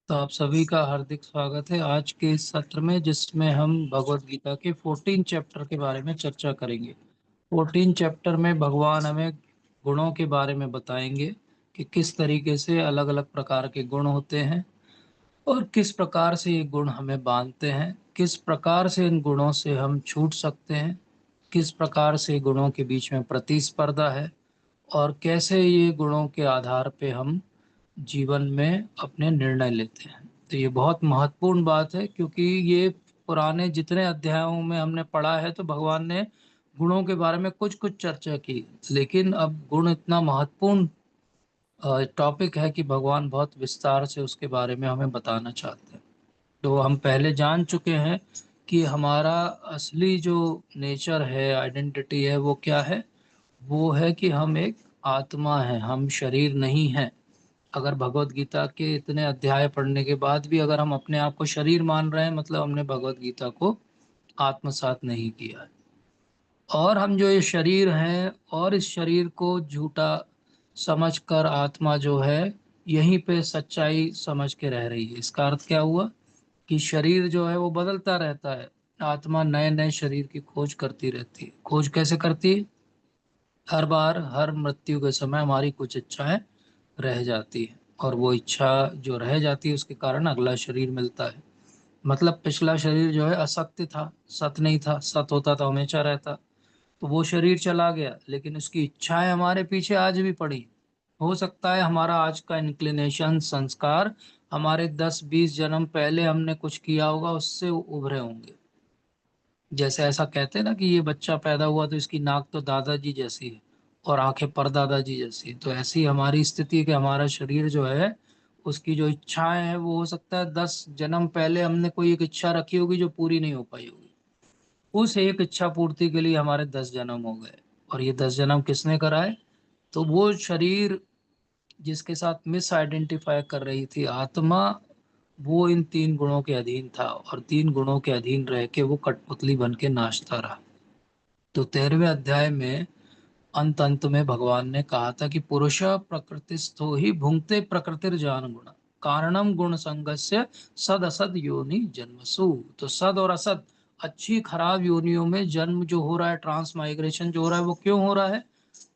तो आप सभी का हार्दिक स्वागत है आज के इस सत्र में, जिसमें हम भगवत गीता के 14 चैप्टर के बारे में चर्चा करेंगे। 14 चैप्टर में भगवान हमें गुणों के बारे में बताएंगे कि किस तरीके से अलग अलग प्रकार के गुण होते हैं और किस प्रकार से ये गुण हमें बांधते हैं, किस प्रकार से इन गुणों से हम छूट सकते हैं, किस प्रकार से गुणों के बीच में प्रतिस्पर्धा है और कैसे ये गुणों के आधार पे हम जीवन में अपने निर्णय लेते हैं। तो ये बहुत महत्वपूर्ण बात है, क्योंकि ये पुराने जितने अध्यायों में हमने पढ़ा है तो भगवान ने गुणों के बारे में कुछ कुछ चर्चा की, लेकिन अब गुण इतना महत्वपूर्ण टॉपिक है कि भगवान बहुत विस्तार से उसके बारे में हमें बताना चाहते हैं। तो हम पहले जान चुके हैं कि हमारा असली जो नेचर है, आइडेंटिटी है, वो क्या है। वो है कि हम एक आत्मा है, हम शरीर नहीं हैं। अगर भगवत गीता के इतने अध्याय पढ़ने के बाद भी अगर हम अपने आप को शरीर मान रहे हैं, मतलब हमने भगवत गीता को आत्मसात नहीं किया है। और हम जो ये शरीर हैं और इस शरीर को झूठा समझकर आत्मा जो है यहीं पे सच्चाई समझ के रह रही है। इसका अर्थ क्या हुआ कि शरीर जो है वो बदलता रहता है, आत्मा नए नए शरीर की खोज करती रहती है। खोज कैसे करती है? हर बार हर मृत्यु के समय हमारी कुछ इच्छाएं रह जाती है, और वो इच्छा जो रह जाती है उसके कारण अगला शरीर मिलता है। मतलब पिछला शरीर जो है असत्य था, सत नहीं था। सत होता तो हमेशा रहता। तो वो शरीर चला गया, लेकिन उसकी इच्छाएं हमारे पीछे आज भी पड़ी। हो सकता है हमारा आज का इंक्लिनेशन, संस्कार हमारे 10-20 जन्म पहले हमने कुछ किया होगा, उससे उभरे होंगे। जैसे ऐसा कहते हैं ना कि ये बच्चा पैदा हुआ तो इसकी नाक तो दादाजी जैसी है और आंखें परदादाजी जैसी है। तो ऐसी हमारी स्थिति है कि हमारा शरीर जो है उसकी जो इच्छाएं हैं वो हो सकता है 10 जन्म पहले हमने कोई एक इच्छा रखी होगी जो पूरी नहीं हो पाई होगी। उस एक इच्छा पूर्ति के लिए हमारे 10 जन्म हो गए। और ये 10 जन्म किसने कराए? तो वो शरीर जिसके साथ मिस आइडेंटिफाई कर रही थी आत्मा, वो इन 3 गुणों के अधीन था और 3 गुणों के अधीन रह के वो कठपुतली बन के नाचता रहा। तो 13वें अध्याय में अंत अंत में भगवान ने कहा था कि पुरुष प्रकृतिस्थो ही भुंक्ते प्रकृतिर जान गुण कारणम गुण संगस्य सद असद योनि जन्मसु। तो सद और असद, अच्छी खराब योनियों में जन्म जो हो रहा है, ट्रांस माइग्रेशन जो हो रहा है, वो क्यों हो रहा है?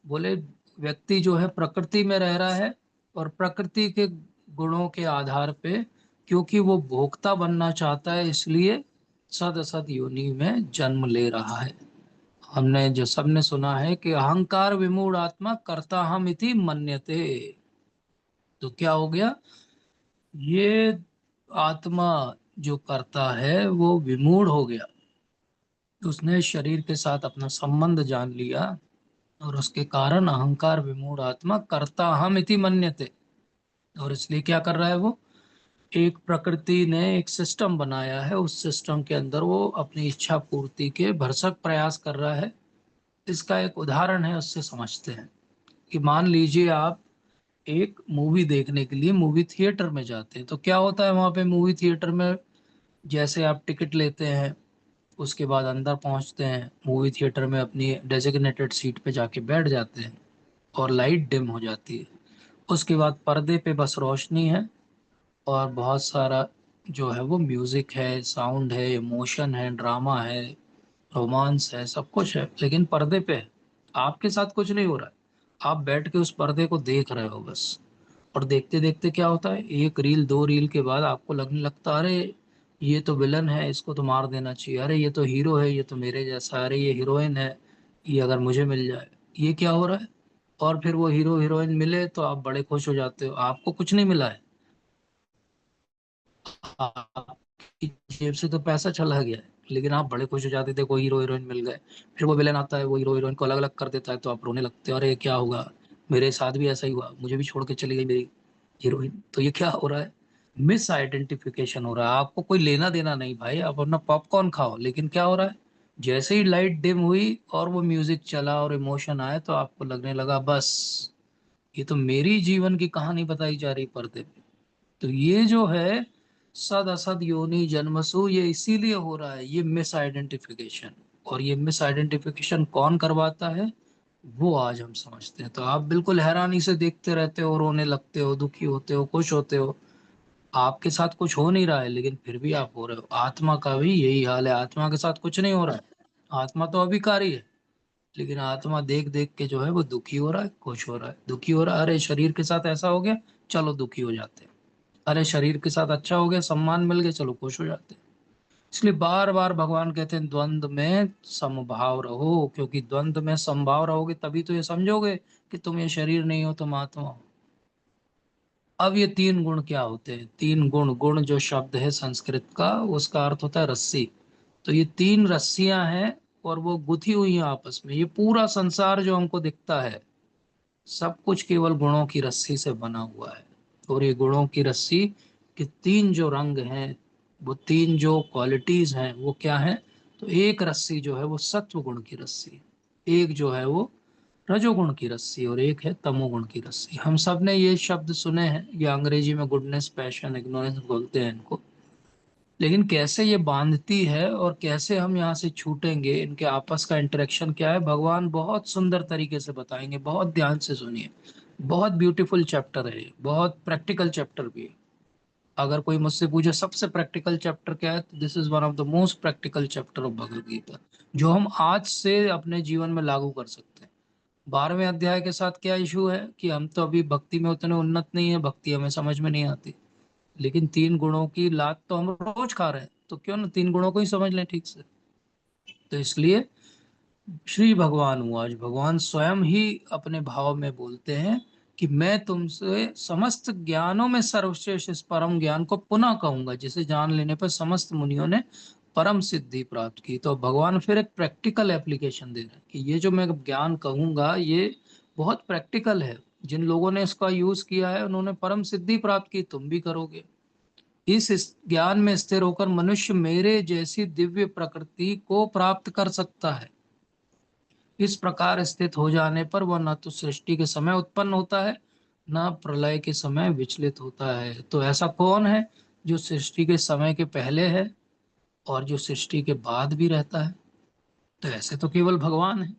बोले व्यक्ति जो है प्रकृति में रह रहा है और प्रकृति के गुणों के आधार पे, क्योंकि वो भोक्ता बनना चाहता है, इसलिए सद असद योनि में जन्म ले रहा है। हमने जो सबने सुना है कि अहंकार विमूढ़ आत्मा कर्ता हम इति मन्यते। तो क्या हो गया? ये आत्मा जो करता है वो विमूढ़ हो गया। उसने शरीर के साथ अपना संबंध जान लिया और उसके कारण अहंकार विमूढ़ आत्मा कर्ता हम इति मन्यते। और इसलिए क्या कर रहा है वो? एक प्रकृति ने एक सिस्टम बनाया है, उस सिस्टम के अंदर वो अपनी इच्छा पूर्ति के भरसक प्रयास कर रहा है। इसका एक उदाहरण है, उससे समझते हैं कि मान लीजिए आप एक मूवी देखने के लिए मूवी थिएटर में जाते हैं, तो क्या होता है वहां पे मूवी थिएटर में? जैसे आप टिकट लेते हैं, उसके बाद अंदर पहुंचते हैं मूवी थिएटर में, अपनी डेजिग्नेटेड सीट पे जाके बैठ जाते हैं और लाइट डिम हो जाती है। उसके बाद पर्दे पे बस रोशनी है और बहुत सारा जो है वो म्यूजिक है, साउंड है, इमोशन है, ड्रामा है, रोमांस है, सब कुछ है, लेकिन पर्दे पे है। आपके साथ कुछ नहीं हो रहा है। आप बैठ के उस पर्दे को देख रहे हो बस। और देखते देखते क्या होता है, एक रील दो रील के बाद आपको लगने लगता है, अरे ये तो विलन है, इसको तो मार देना चाहिए। अरे ये तो हीरो है, ये तो मेरे जैसा। अरे ये हीरोइन है, ये अगर मुझे मिल जाए। ये क्या हो रहा है? और फिर वो हीरो हीरोइन मिले तो आप बड़े खुश हो जाते हो, आपको कुछ नहीं मिला है, आपकी जेब से तो पैसा चला गया है, लेकिन आप बड़े खुश हो जाते थे कोई हीरो हीरोइन मिल गए। फिर वो विलेन आता है, वो हीरो हीरोइन को अलग अलग कर देता है, तो आप रोने लगते हो, अरे क्या होगा, मेरे साथ भी ऐसा ही हुआ, मुझे भी छोड़ के चली गई मेरी हीरोइन। तो ये क्या हो रहा है? मिस आइडेंटिफिकेशन हो रहा है। आपको कोई लेना देना नहीं भाई, आप अपना पॉपकॉर्न खाओ। लेकिन क्या हो रहा है? जैसे ही लाइट डिम हुई और वो म्यूजिक चला और इमोशन आए, तो आपको लगने लगा बस ये तो मेरी जीवन की कहानी बताई जा रही पर्दे पे। तो ये जो है सद असद योनि जन्मसु, ये इसीलिए हो रहा है, ये मिस आइडेंटिफिकेशन। और ये मिस आइडेंटिफिकेशन कौन करवाता है, वो आज हम समझते हैं। तो आप बिल्कुल हैरानी से देखते रहते हो, रोने लगते हो, दुखी होते हो, खुश होते हो। आपके साथ कुछ हो नहीं रहा है लेकिन फिर भी आप हो रहे हो। आत्मा का भी यही हाल है, आत्मा के साथ कुछ नहीं हो रहा है, आत्मा तो अभिकारी है, लेकिन आत्मा देख देख के जो है वो दुखी हो रहा है, खुश हो रहा है, दुखी हो रहा है। अरे शरीर के साथ ऐसा हो गया, चलो दुखी हो जाते हैं। अरे शरीर के साथ अच्छा हो गया, सम्मान मिल गया, चलो खुश हो जाते हैं। इसलिए बार बार भगवान कहते हैं द्वंद्व में समभाव रहो, क्योंकि द्वंद्व में समभाव रहोगे तभी तो ये समझोगे कि तुम ये शरीर नहीं हो, तुम आत्मा हो। अब ये तीन गुण क्या होते हैं? तीन गुण, गुण जो शब्द है संस्कृत का, उसका अर्थ होता है रस्सी। तो ये तीन रस्सियां हैं और वो गुथी हुई हैं आपस में। ये पूरा संसार जो हमको दिखता है, सब कुछ केवल गुणों की रस्सी से बना हुआ है। और ये गुणों की रस्सी के तीन जो रंग हैं, वो तीन जो क्वालिटीज हैं, वो क्या है? तो एक रस्सी जो है वो सत्व गुण की रस्सी, एक जो है वो रजोगुण की रस्सी, और एक है तमोगुण की रस्सी। हम सब ने ये शब्द सुने हैं, ये अंग्रेजी में गुडनेस, पैशन, इग्नोरेंस बोलते हैं इनको। लेकिन कैसे ये बांधती है और कैसे हम यहाँ से छूटेंगे, इनके आपस का इंटरेक्शन क्या है, भगवान बहुत सुंदर तरीके से बताएंगे। बहुत ध्यान से सुनिए, बहुत ब्यूटीफुल चैप्टर है ये, बहुत प्रैक्टिकल चैप्टर भी है। अगर कोई मुझसे पूछे सबसे प्रैक्टिकल चैप्टर क्या है, तो this is one of the most practical chapter of Bhagavad Gita, जो हम आज से अपने जीवन में लागू कर सकते हैं। 12वें अध्याय के साथ क्या इशू है कि हम तो अभी भक्ति में उतने उन्नत नहीं है, भक्ति हमें समझ में नहीं आती, लेकिन तीन गुणों की लात तो हम रोज खा रहे हैं, तो क्यों ना तीन गुणों को ही समझ लें ठीक से। तो इसलिए श्री भगवान हुआ, आज भगवान स्वयं ही अपने भाव में बोलते हैं कि मैं तुमसे समस्त ज्ञानों में सर्वश्रेष्ठ इस परम ज्ञान को पुनः कहूंगा, जिसे जान लेने पर समस्त मुनियों ने परम सिद्धि प्राप्त की। तो भगवान फिर एक प्रैक्टिकल एप्लीकेशन दे रहे हैं कि ये जो मैं ज्ञान कहूंगा, ये बहुत प्रैक्टिकल है। जिन लोगों ने इसका यूज किया है उन्होंने परम सिद्धि प्राप्त की, तुम भी करोगे। इस ज्ञान में स्थिर होकर मनुष्य मेरे जैसी दिव्य प्रकृति को प्राप्त कर सकता है। इस प्रकार स्थित हो जाने पर वह न तो सृष्टि के समय उत्पन्न होता है, न प्रलय के समय विचलित होता है। तो ऐसा कौन है जो सृष्टि के समय के पहले है और जो सृष्टि के बाद भी रहता है? तो ऐसे तो केवल भगवान है,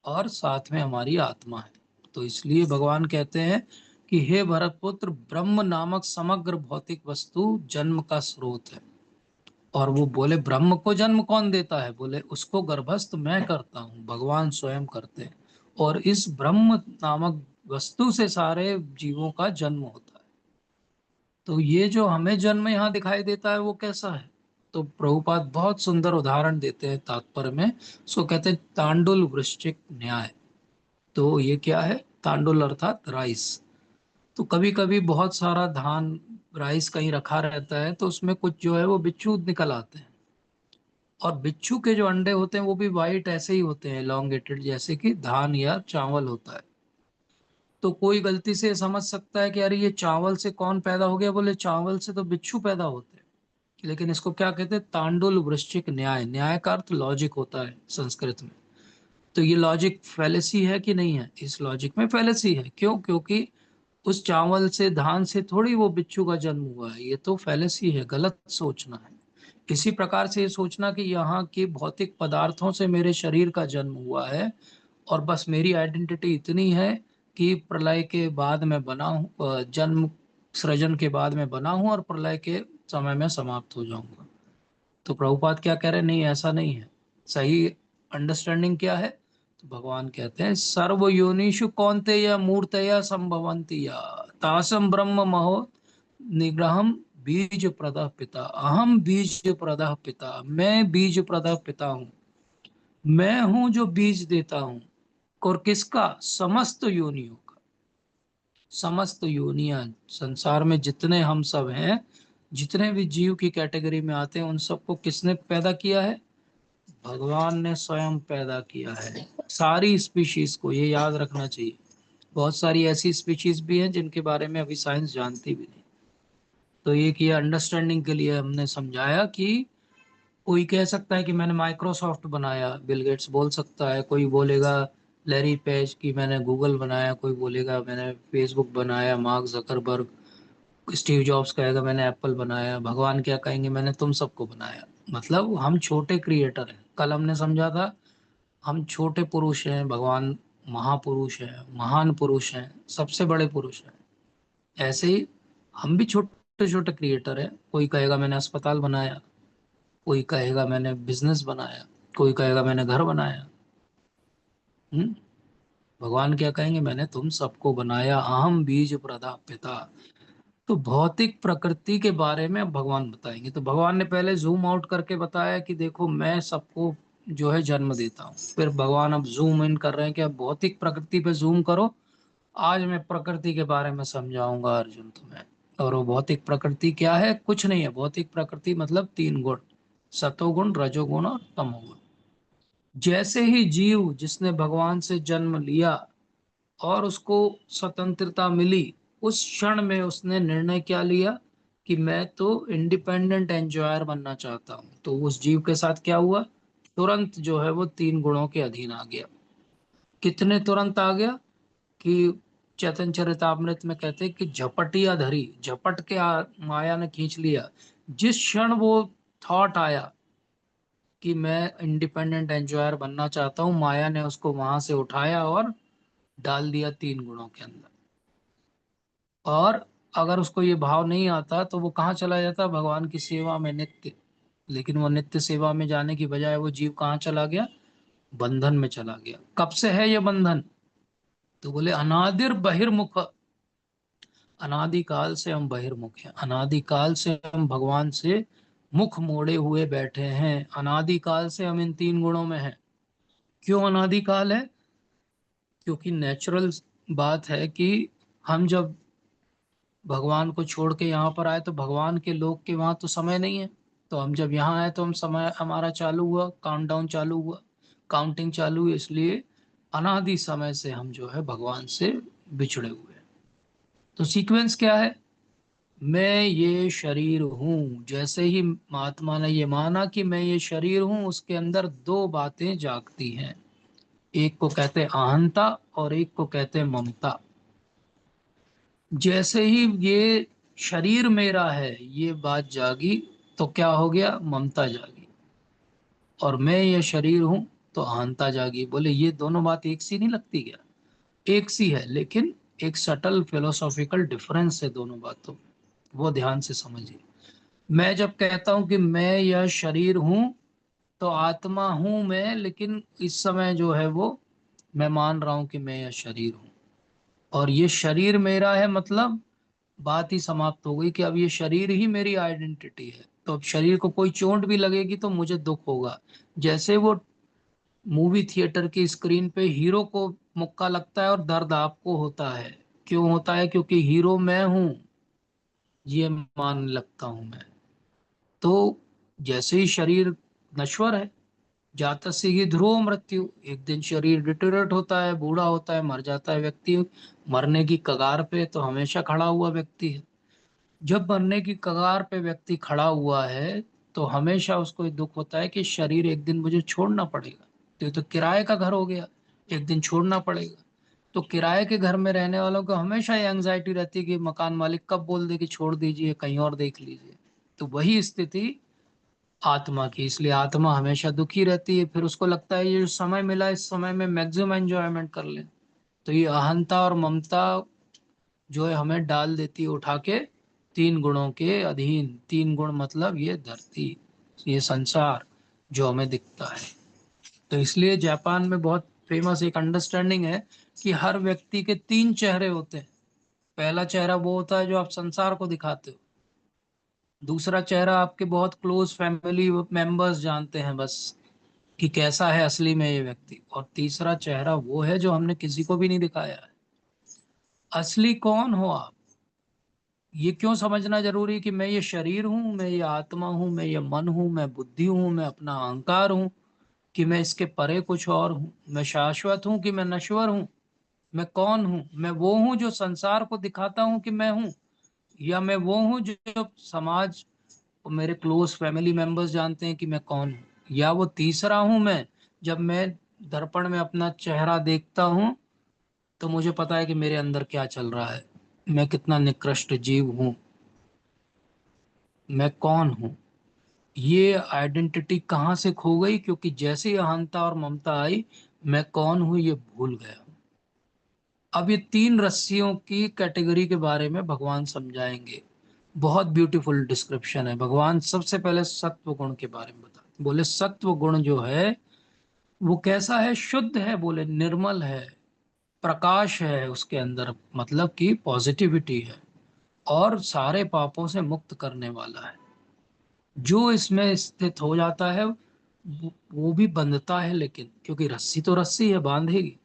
और साथ में हमारी आत्मा है। तो इसलिए भगवान कहते हैं कि हे भरतपुत्र, ब्रह्म नामक समग्र भौतिक वस्तु जन्म का स्रोत है। और वो बोले ब्रह्म को जन्म कौन देता है? बोले उसको गर्भस्थ मैं करता हूँ, भगवान स्वयं करते हैं। और इस ब्रह्म नामक वस्तु से सारे जीवों का जन्म होता है। तो ये जो हमें जन्म यहाँ दिखाई देता है वो कैसा है? तो प्रभुपाद बहुत सुंदर उदाहरण देते हैं तात्पर्य में। सो कहते हैं तांडुल वृश्चिक न्याय। तो ये क्या है? तांडुल अर्थात राइस। तो कभी कभी बहुत सारा धान, राइस कहीं रखा रहता है, तो उसमें कुछ जो है वो बिच्छू निकल आते हैं। और बिच्छू के जो अंडे होते हैं वो भी वाइट ऐसे ही होते हैं, elongated, जैसे कि धान या चावल होता है। तो कोई गलती से समझ सकता है कि अरे ये चावल से कौन पैदा हो गया? बोले चावल से तो बिच्छू पैदा होते हैं। लेकिन इसको क्या कहते हैं? तांडुल वृश्चिक न्याय। न्याय का अर्थ लॉजिक होता है संस्कृत में। तो ये लॉजिक फैलेसी है कि नहीं है? इस लॉजिक में फैलेसी है। क्यों? क्योंकि उस चावल से, धान से थोड़ी वो बिच्छू का जन्म हुआ है। ये तो फैलेसी है, गलत सोचना है। इसी प्रकार से ये सोचना कि यहाँ के भौतिक पदार्थों से मेरे शरीर का जन्म हुआ है और बस मेरी आइडेंटिटी इतनी है कि प्रलय के बाद मैं बना हूँ, जन्म सृजन के बाद मैं बना हूँ और प्रलय के समय में समाप्त हो जाऊंगा। तो प्रभुपाद क्या कह रहे हैं? नहीं, ऐसा नहीं है। सही अंडरस्टैंडिंग क्या है? तो भगवान कहते हैं सर्व योनिषु कौन्तेय मूर्तया संभवन्ति या तासम ब्रह्म महो निग्रहम बीज प्रदः पिता। अहम बीज प्रदः पिता, मैं बीज प्रदः पिता हूँ। मैं हूं जो बीज देता हूं। और किसका? समस्त योनियों का। समस्त योनियां, संसार में जितने हम सब हैं, जितने भी जीव की कैटेगरी में आते हैं, उन सबको किसने पैदा किया है? भगवान ने स्वयं पैदा किया है। सारी स्पीशीज को, ये याद रखना चाहिए। बहुत सारी ऐसी स्पीशीज भी हैं जिनके बारे में अभी साइंस जानती भी नहीं। तो ये किया अंडरस्टैंडिंग के लिए हमने समझाया कि कोई कह सकता है कि मैंने माइक्रोसॉफ्ट बनाया, बिल गेट्स बोल सकता है। कोई बोलेगा लैरी पेज की मैंने गूगल बनाया। कोई बोलेगा मैंने फेसबुक बनाया, मार्क जकरबर्ग। स्टीव जॉब्स कहेगा मैंने एप्पल बनाया। भगवान क्या कहेंगे? मैंने तुम सबको बनाया। मतलब हम छोटे क्रिएटर हैं। कल हमने समझा था हम छोटे पुरुष हैं, भगवान महापुरुष हैं, महान पुरुष हैं, सबसे बड़े पुरुष हैं। ऐसे ही हम भी छोटे छोटे छोटे क्रिएटर है। कोई कहेगा मैंने अस्पताल बनाया, कोई कहेगा मैंने बिजनेस बनाया, कोई कहेगा मैंने घर बनाया। हम्म। भगवान क्या कहेंगे, मैंने तुम सबको बनाया, अहम बीज प्रदापिता। तो भौतिक प्रकृति के बारे में अब भगवान बताएंगे। तो भगवान ने पहले जूम आउट करके बताया कि देखो मैं सबको जो है जन्म देता हूँ। फिर भगवान अब जूम इन कर रहे हैं कि अब भौतिक प्रकृति पे जूम करो। आज मैं प्रकृति के बारे में समझाऊंगा अर्जुन तुम्हें। और वो भौतिक प्रकृति क्या है? कुछ नहीं है। भौतिक प्रकृति मतलब तीन गुण, सतोगुण, रजोगुण और तमोगुण। जैसे ही जीव जिसने भगवान से जन्म लिया और उसको स्वतंत्रता मिली, उस क्षण में उसने निर्णय क्या लिया कि मैं तो इंडिपेंडेंट एंजॉयर बनना चाहता हूँ। तो उस जीव के साथ क्या हुआ? तुरंत जो है वो तीन गुणों के अधीन आ गया। कितने तुरंत आ गया कि चैतन्य चरितामृत में कहते हैं कि झपटिया धरी, झपट के माया ने खींच लिया। जिस क्षण वो थॉट आया कि मैं इंडिपेंडेंट एंजॉयर बनना चाहता हूँ, माया ने उसको वहां से उठाया और डाल दिया तीन गुणों के अंदर। और अगर उसको ये भाव नहीं आता तो वो कहाँ चला जाता? भगवान की सेवा में नित्य। लेकिन वो नित्य सेवा में जाने की बजाय वो जीव कहाँ चला गया? बंधन में चला गया। कब से है ये बंधन? तो बोले अनादिर बहिर्मुख। अनादिकाल से हम बहिर्मुख हैं, अनादिकाल से हम भगवान से मुख मोड़े हुए बैठे हैं, अनादिकाल से हम इन तीन गुणों में हैं। क्यों अनादिकाल है? क्योंकि नेचुरल बात है कि हम जब भगवान को छोड़ के यहाँ पर आए तो भगवान के लोक के वहां तो समय नहीं है। तो हम जब यहाँ आए तो हम समय हमारा चालू हुआ, काउंटडाउन चालू हुआ, काउंटिंग चालू हुई। इसलिए अनादि समय से हम जो है भगवान से बिछड़े हुए हैं। तो सीक्वेंस क्या है? मैं ये शरीर हूं। जैसे ही महात्मा ने ये माना कि मैं ये शरीर हूं, उसके अंदर दो बातें जागती हैं। एक को कहते हैं अहंता और एक को कहते हैं ममता। जैसे ही ये शरीर मेरा है ये बात जागी, तो क्या हो गया? ममता जागी। और मैं ये शरीर हूं तो अहंता जागी। बोले ये दोनों बात एक सी नहीं लगती क्या? एक सी है, लेकिन एक सटल फिलोसॉफिकल डिफरेंस है दोनों बातों में। वो ध्यान से समझिए। मैं जब कहता हूं कि मैं यह शरीर हूं, तो आत्मा हूं मैं, लेकिन इस समय जो है वो मैं मान रहा हूं कि मैं यह शरीर हूं और ये शरीर मेरा है। मतलब बात ही समाप्त हो गई कि अब ये शरीर ही मेरी आइडेंटिटी है। तो अब शरीर को कोई चोट भी लगेगी तो मुझे दुख होगा। जैसे वो मूवी थिएटर की स्क्रीन पे हीरो को मुक्का लगता है और दर्द आपको होता है। क्यों होता है? क्योंकि हीरो मैं हूं, ये मान लगता हूं मैं। तो जैसे ही शरीर नश्वर है, जातस्य ही ध्रुव मृत्यु, एक दिन शरीर डिटोरेट होता है, बूढ़ा होता है, मर जाता है व्यक्ति। मरने की कगार पे तो हमेशा खड़ा हुआ व्यक्ति है। जब मरने की कगार पे व्यक्ति खड़ा हुआ है तो हमेशा उसको ये दुख होता है कि शरीर एक दिन मुझे छोड़ना पड़ेगा। तो ये तो किराए का घर हो गया, एक दिन छोड़ना पड़ेगा। तो किराए के घर में रहने वालों को हमेशा ये एंग्जाइटी रहती है कि मकान मालिक कब बोल दे कि छोड़ दीजिए, कहीं और देख लीजिए। तो वही स्थिति आत्मा की। इसलिए आत्मा हमेशा दुखी रहती है। फिर उसको लगता है ये जो समय मिला इस समय में मैक्सिमम एंजॉयमेंट कर ले। तो ये अहंता और ममता जो है हमें डाल देती है उठा के तीन गुणों के अधीन। तीन गुण मतलब ये धरती, ये संसार जो हमें दिखता है। तो इसलिए जापान में बहुत फेमस एक अंडरस्टैंडिंग है कि हर व्यक्ति के तीन चेहरे होते हैं। पहला चेहरा वो होता है जो आप संसार को दिखाते हो। दूसरा चेहरा आपके बहुत क्लोज फैमिली मेंबर्स जानते हैं बस कि कैसा है असली में ये व्यक्ति। और तीसरा चेहरा वो है जो हमने किसी को भी नहीं दिखाया है। असली कौन हो आप, ये क्यों समझना जरूरी है कि मैं ये शरीर हूं, मैं ये आत्मा हूं, मैं ये मन हूं, मैं बुद्धि हूं, मैं अपना अहंकार हूं, कि मैं इसके परे कुछ और हूं। मैं शाश्वत हूं कि मैं नश्वर हूं? मैं कौन हूं? मैं वो हूं जो संसार को दिखाता हूं कि मैं हूं, या मैं वो हूं जो समाज और मेरे क्लोज फैमिली मेंबर्स जानते हैं कि मैं कौन हूं? या वो तीसरा हूं मैं, जब मैं दर्पण में अपना चेहरा देखता हूं तो मुझे पता है कि मेरे अंदर क्या चल रहा है, मैं कितना निकृष्ट जीव हूं, मैं कौन हूं। ये आइडेंटिटी कहाँ से खो गई? क्योंकि जैसे ही अहंता और ममता आई, मैं कौन हूं ये भूल गया। अब ये तीन रस्सियों की कैटेगरी के बारे में भगवान समझाएंगे। बहुत ब्यूटीफुल डिस्क्रिप्शन है। भगवान सबसे पहले सत्व गुण के बारे में बताते, बोले सत्व गुण जो है वो कैसा है, शुद्ध है, बोले निर्मल है, प्रकाश है उसके अंदर, मतलब कि पॉजिटिविटी है, और सारे पापों से मुक्त करने वाला है। जो इसमें स्थित हो जाता है वो भी बंधता है, लेकिन क्योंकि रस्सी तो रस्सी है, बांधेगी,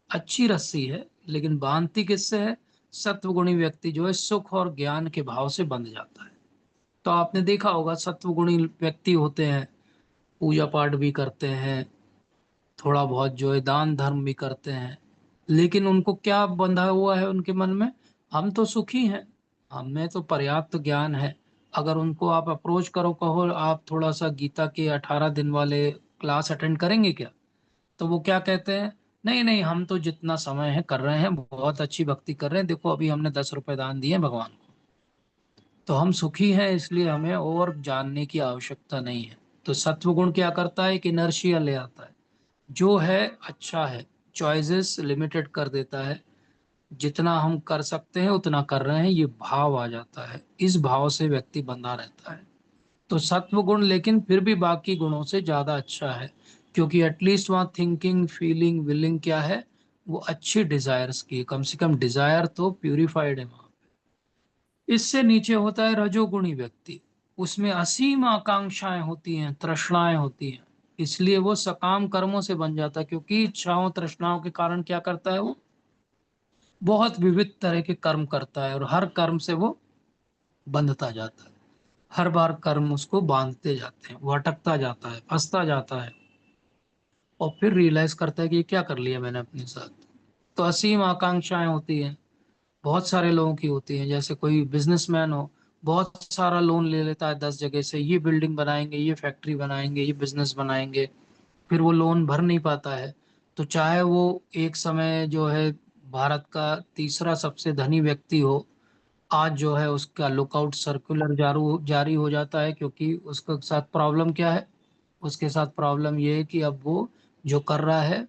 अच्छी रस्सी है, लेकिन बांधती किससे है? सत्वगुणी व्यक्ति जो है सुख और ज्ञान के भाव से बंध जाता है। तो आपने देखा होगा सत्वगुणी व्यक्ति होते हैं, पूजा पाठ भी करते हैं, थोड़ा बहुत जो है दान धर्म भी करते हैं, लेकिन उनको क्या बंधा हुआ है उनके मन में? हम तो सुखी हैं, हमें तो पर्याप्त ज्ञान है। अगर उनको आप अप्रोच करो, कहो आप थोड़ा सा गीता के 18 दिन वाले क्लास अटेंड करेंगे क्या, तो वो क्या कहते हैं? नहीं नहीं, हम तो जितना समय है कर रहे हैं, बहुत अच्छी भक्ति कर रहे हैं, देखो अभी हमने 10 रुपए दान दिए भगवान को, तो हम सुखी हैं, इसलिए हमें और जानने की आवश्यकता नहीं है। तो सत्वगुण क्या करता है? एक इनर्शिया ले आता है, जो है अच्छा है, चॉइसेस लिमिटेड कर देता है, जितना हम कर सकते हैं उतना कर रहे हैं, ये भाव आ जाता है, इस भाव से व्यक्ति बंधा रहता है। तो सत्व गुण लेकिन फिर भी बाकी गुणों से ज्यादा अच्छा है, क्योंकि एटलीस्ट वहाँ थिंकिंग फीलिंग विलिंग क्या है, वो अच्छी डिजायर्स की है, कम से कम डिजायर तो प्यूरिफाइड है वहाँ। इससे नीचे होता है रजोगुणी व्यक्ति, उसमें असीम आकांक्षाएं होती हैं, तृष्णाएं होती हैं, इसलिए वो सकाम कर्मों से बन जाता है, क्योंकि इच्छाओं तृष्णाओं के कारण क्या करता है वो? बहुत विविध तरह के कर्म करता है, और हर कर्म से वो बंधता जाता है, हर बार कर्म उसको बांधते जाते हैं, वो अटकता जाता है, फंसता जाता है, और फिर रियलाइज करता है कि ये क्या कर लिया मैंने अपने साथ। तो असीम आकांक्षाएं होती हैं, बहुत सारे लोगों की होती हैं, जैसे कोई बिजनेसमैन हो, बहुत सारा लोन ले लेता है 10 जगह से, ये बिल्डिंग बनाएंगे, ये फैक्ट्री बनाएंगे, ये बिजनेस बनाएंगे, फिर वो लोन भर नहीं पाता है। तो चाहे वो एक समय जो है भारत का तीसरा सबसे धनी व्यक्ति हो, आज जो है उसका लुकआउट सर्कुलर जारी हो जाता है, क्योंकि उसके साथ प्रॉब्लम क्या है? उसके साथ प्रॉब्लम ये है कि अब वो जो कर रहा है,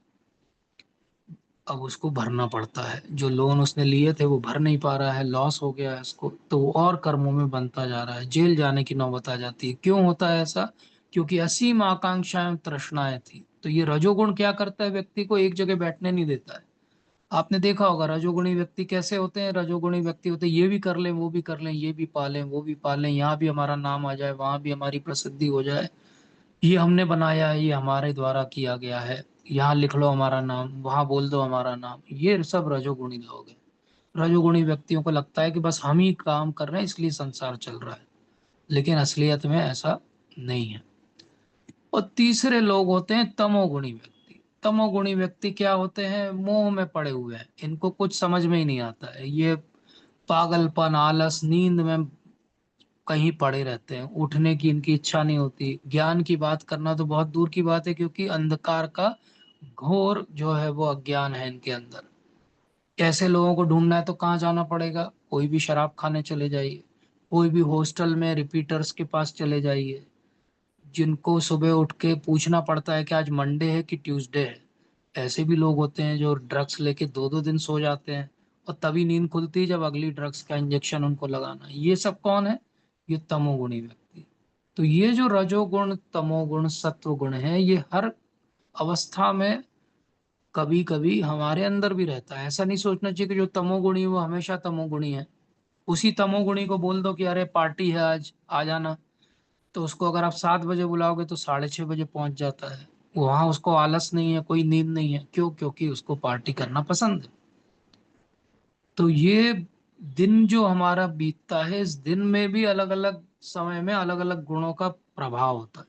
अब उसको भरना पड़ता है, जो लोन उसने लिए थे वो भर नहीं पा रहा है, लॉस हो गया है उसको, तो वो और कर्मों में बनता जा रहा है, जेल जाने की नौबत आ जाती है। क्यों होता है ऐसा? क्योंकि असीम आकांक्षाएं तृष्णाएं थी। तो ये रजोगुण क्या करता है? व्यक्ति को एक जगह बैठने नहीं देता है। आपने देखा होगा रजोगुणी व्यक्ति कैसे होते हैं? रजोगुणी व्यक्ति होते हैं, ये भी कर लें, वो भी कर लें, ये भी पालें, वो भी पालें, यहाँ भी हमारा नाम आ जाए, वहां भी हमारी प्रसिद्धि हो जाए, ये हमने बनाया है, ये हमारे द्वारा किया गया है, यहाँ लिख लो हमारा नाम, वहां बोल दो हमारा नाम, ये सब रजोगुणी लोग हैं। रजोगुणी व्यक्तियों को लगता है कि बस हम ही काम कर रहे हैं इसलिए संसार चल रहा है, लेकिन असलियत में ऐसा नहीं है। और तीसरे लोग होते हैं तमोगुणी व्यक्ति। तमोगुणी व्यक्ति क्या होते हैं? मोह में पड़े हुए हैं, इनको कुछ समझ में ही नहीं आता है, ये पागलपन आलस नींद में कहीं पड़े रहते हैं, उठने की इनकी इच्छा नहीं होती, ज्ञान की बात करना तो बहुत दूर की बात है, क्योंकि अंधकार का घोर जो है वो अज्ञान है इनके अंदर। ऐसे लोगों को ढूंढना है तो कहाँ जाना पड़ेगा? कोई भी शराब खाने चले जाइए, कोई भी हॉस्टल में रिपीटर्स के पास चले जाइए, जिनको सुबह उठ के पूछना पड़ता है कि आज मंडे है कि ट्यूसडे है। ऐसे भी लोग होते हैं जो ड्रग्स लेके 2-2 दिन सो जाते हैं, और तभी नींद खुलती है जब अगली ड्रग्स का इंजेक्शन उनको लगाना है। ये सब कौन है? ये तमोगुणी व्यक्ति। तो ये जो रजोगुण तमोगुण सत्वगुण है, ये हर अवस्था में कभी कभी हमारे अंदर भी रहता है। ऐसा नहीं सोचना चाहिए कि जो तमोगुणी है वो हमेशा तमोगुणी है। उसी तमोगुणी को बोल दो कि अरे पार्टी है आज, आ जाना, तो उसको अगर आप 7 बजे बुलाओगे तो 6:30 बजे पहुंच जाता है। वहां उसको आलस नहीं है, कोई नींद नहीं है, क्यों? क्योंकि उसको पार्टी करना पसंद है। तो ये दिन जो हमारा बीतता है, इस दिन में भी अलग अलग समय में अलग अलग गुणों का प्रभाव होता है।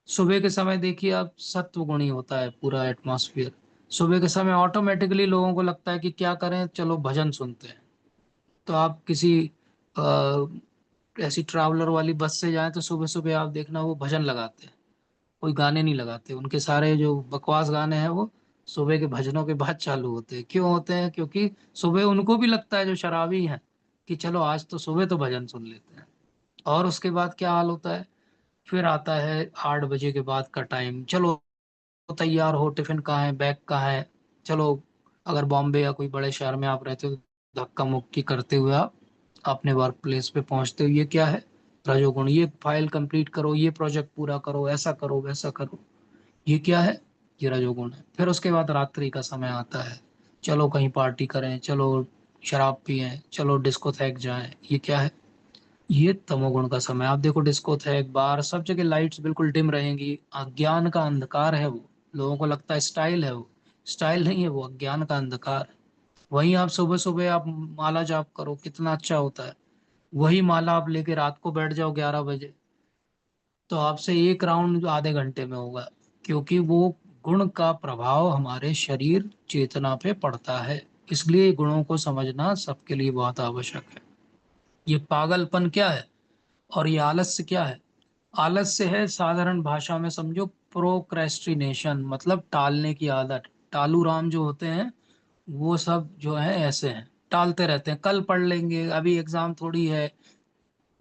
सुबह के समय देखिए आप, सत्व गुणी होता है पूरा एटमॉस्फेयर। सुबह के समय ऑटोमेटिकली लोगों को लगता है कि क्या करें, चलो भजन सुनते हैं। तो आप किसी ऐसी ट्रैवलर वाली बस से जाएं तो सुबह सुबह आप देखना वो भजन लगाते हैं, कोई गाने नहीं लगाते, उनके सारे जो बकवास गाने हैं वो सुबह के भजनों के बाद चालू होते हैं। क्यों होते हैं? क्योंकि सुबह उनको भी लगता है, जो शराबी हैं, कि चलो आज तो सुबह तो भजन सुन लेते हैं। और उसके बाद क्या हाल होता है? फिर आता है 8 बजे के बाद का टाइम, चलो तैयार हो, टिफिन कहाँ है, बैग कहाँ है, चलो। अगर बॉम्बे या कोई बड़े शहर में आप रहते हो तो धक्का मुक्की करते हुए आप अपने वर्क प्लेस पे पहुंचते हो, ये क्या है? रजोगुण। ये फाइल कंप्लीट करो, ये प्रोजेक्ट पूरा करो, ऐसा करो वैसा करो, ये क्या है? ये रजोगुण है। फिर उसके बाद रात्रि का समय आता है, चलो कहीं पार्टी करें, चलो शराब पिएं, चलो डिस्कोथेक जाएं, ये क्या है? ये तमोगुण का समय। आप देखो डिस्कोथेक, बार, सब जगह लाइट्स बिल्कुल डिम रहेंगी, अज्ञान का अंधकार है वो। लोगों को लगता है स्टाइल है वो, स्टाइल नहीं है वो, अज्ञान का अंधकार है। वहीं आप सुबह सुबह आप माला जाप करो, कितना अच्छा होता है। वही माला आप लेके रात को बैठ जाओ 11 बजे, तो आपसे एक राउंड आधे घंटे में होगा, क्योंकि वो गुण का प्रभाव हमारे शरीर चेतना पे पड़ता है। इसलिए गुणों को समझना सबके लिए बहुत आवश्यक है। ये पागलपन क्या है और ये आलस्य क्या है? आलस्य है, साधारण भाषा में समझो, प्रोक्रेस्टिनेशन, मतलब टालने की आदत। टालू राम जो होते हैं वो सब जो है ऐसे हैं, टालते रहते हैं, कल पढ़ लेंगे, अभी एग्जाम थोड़ी है,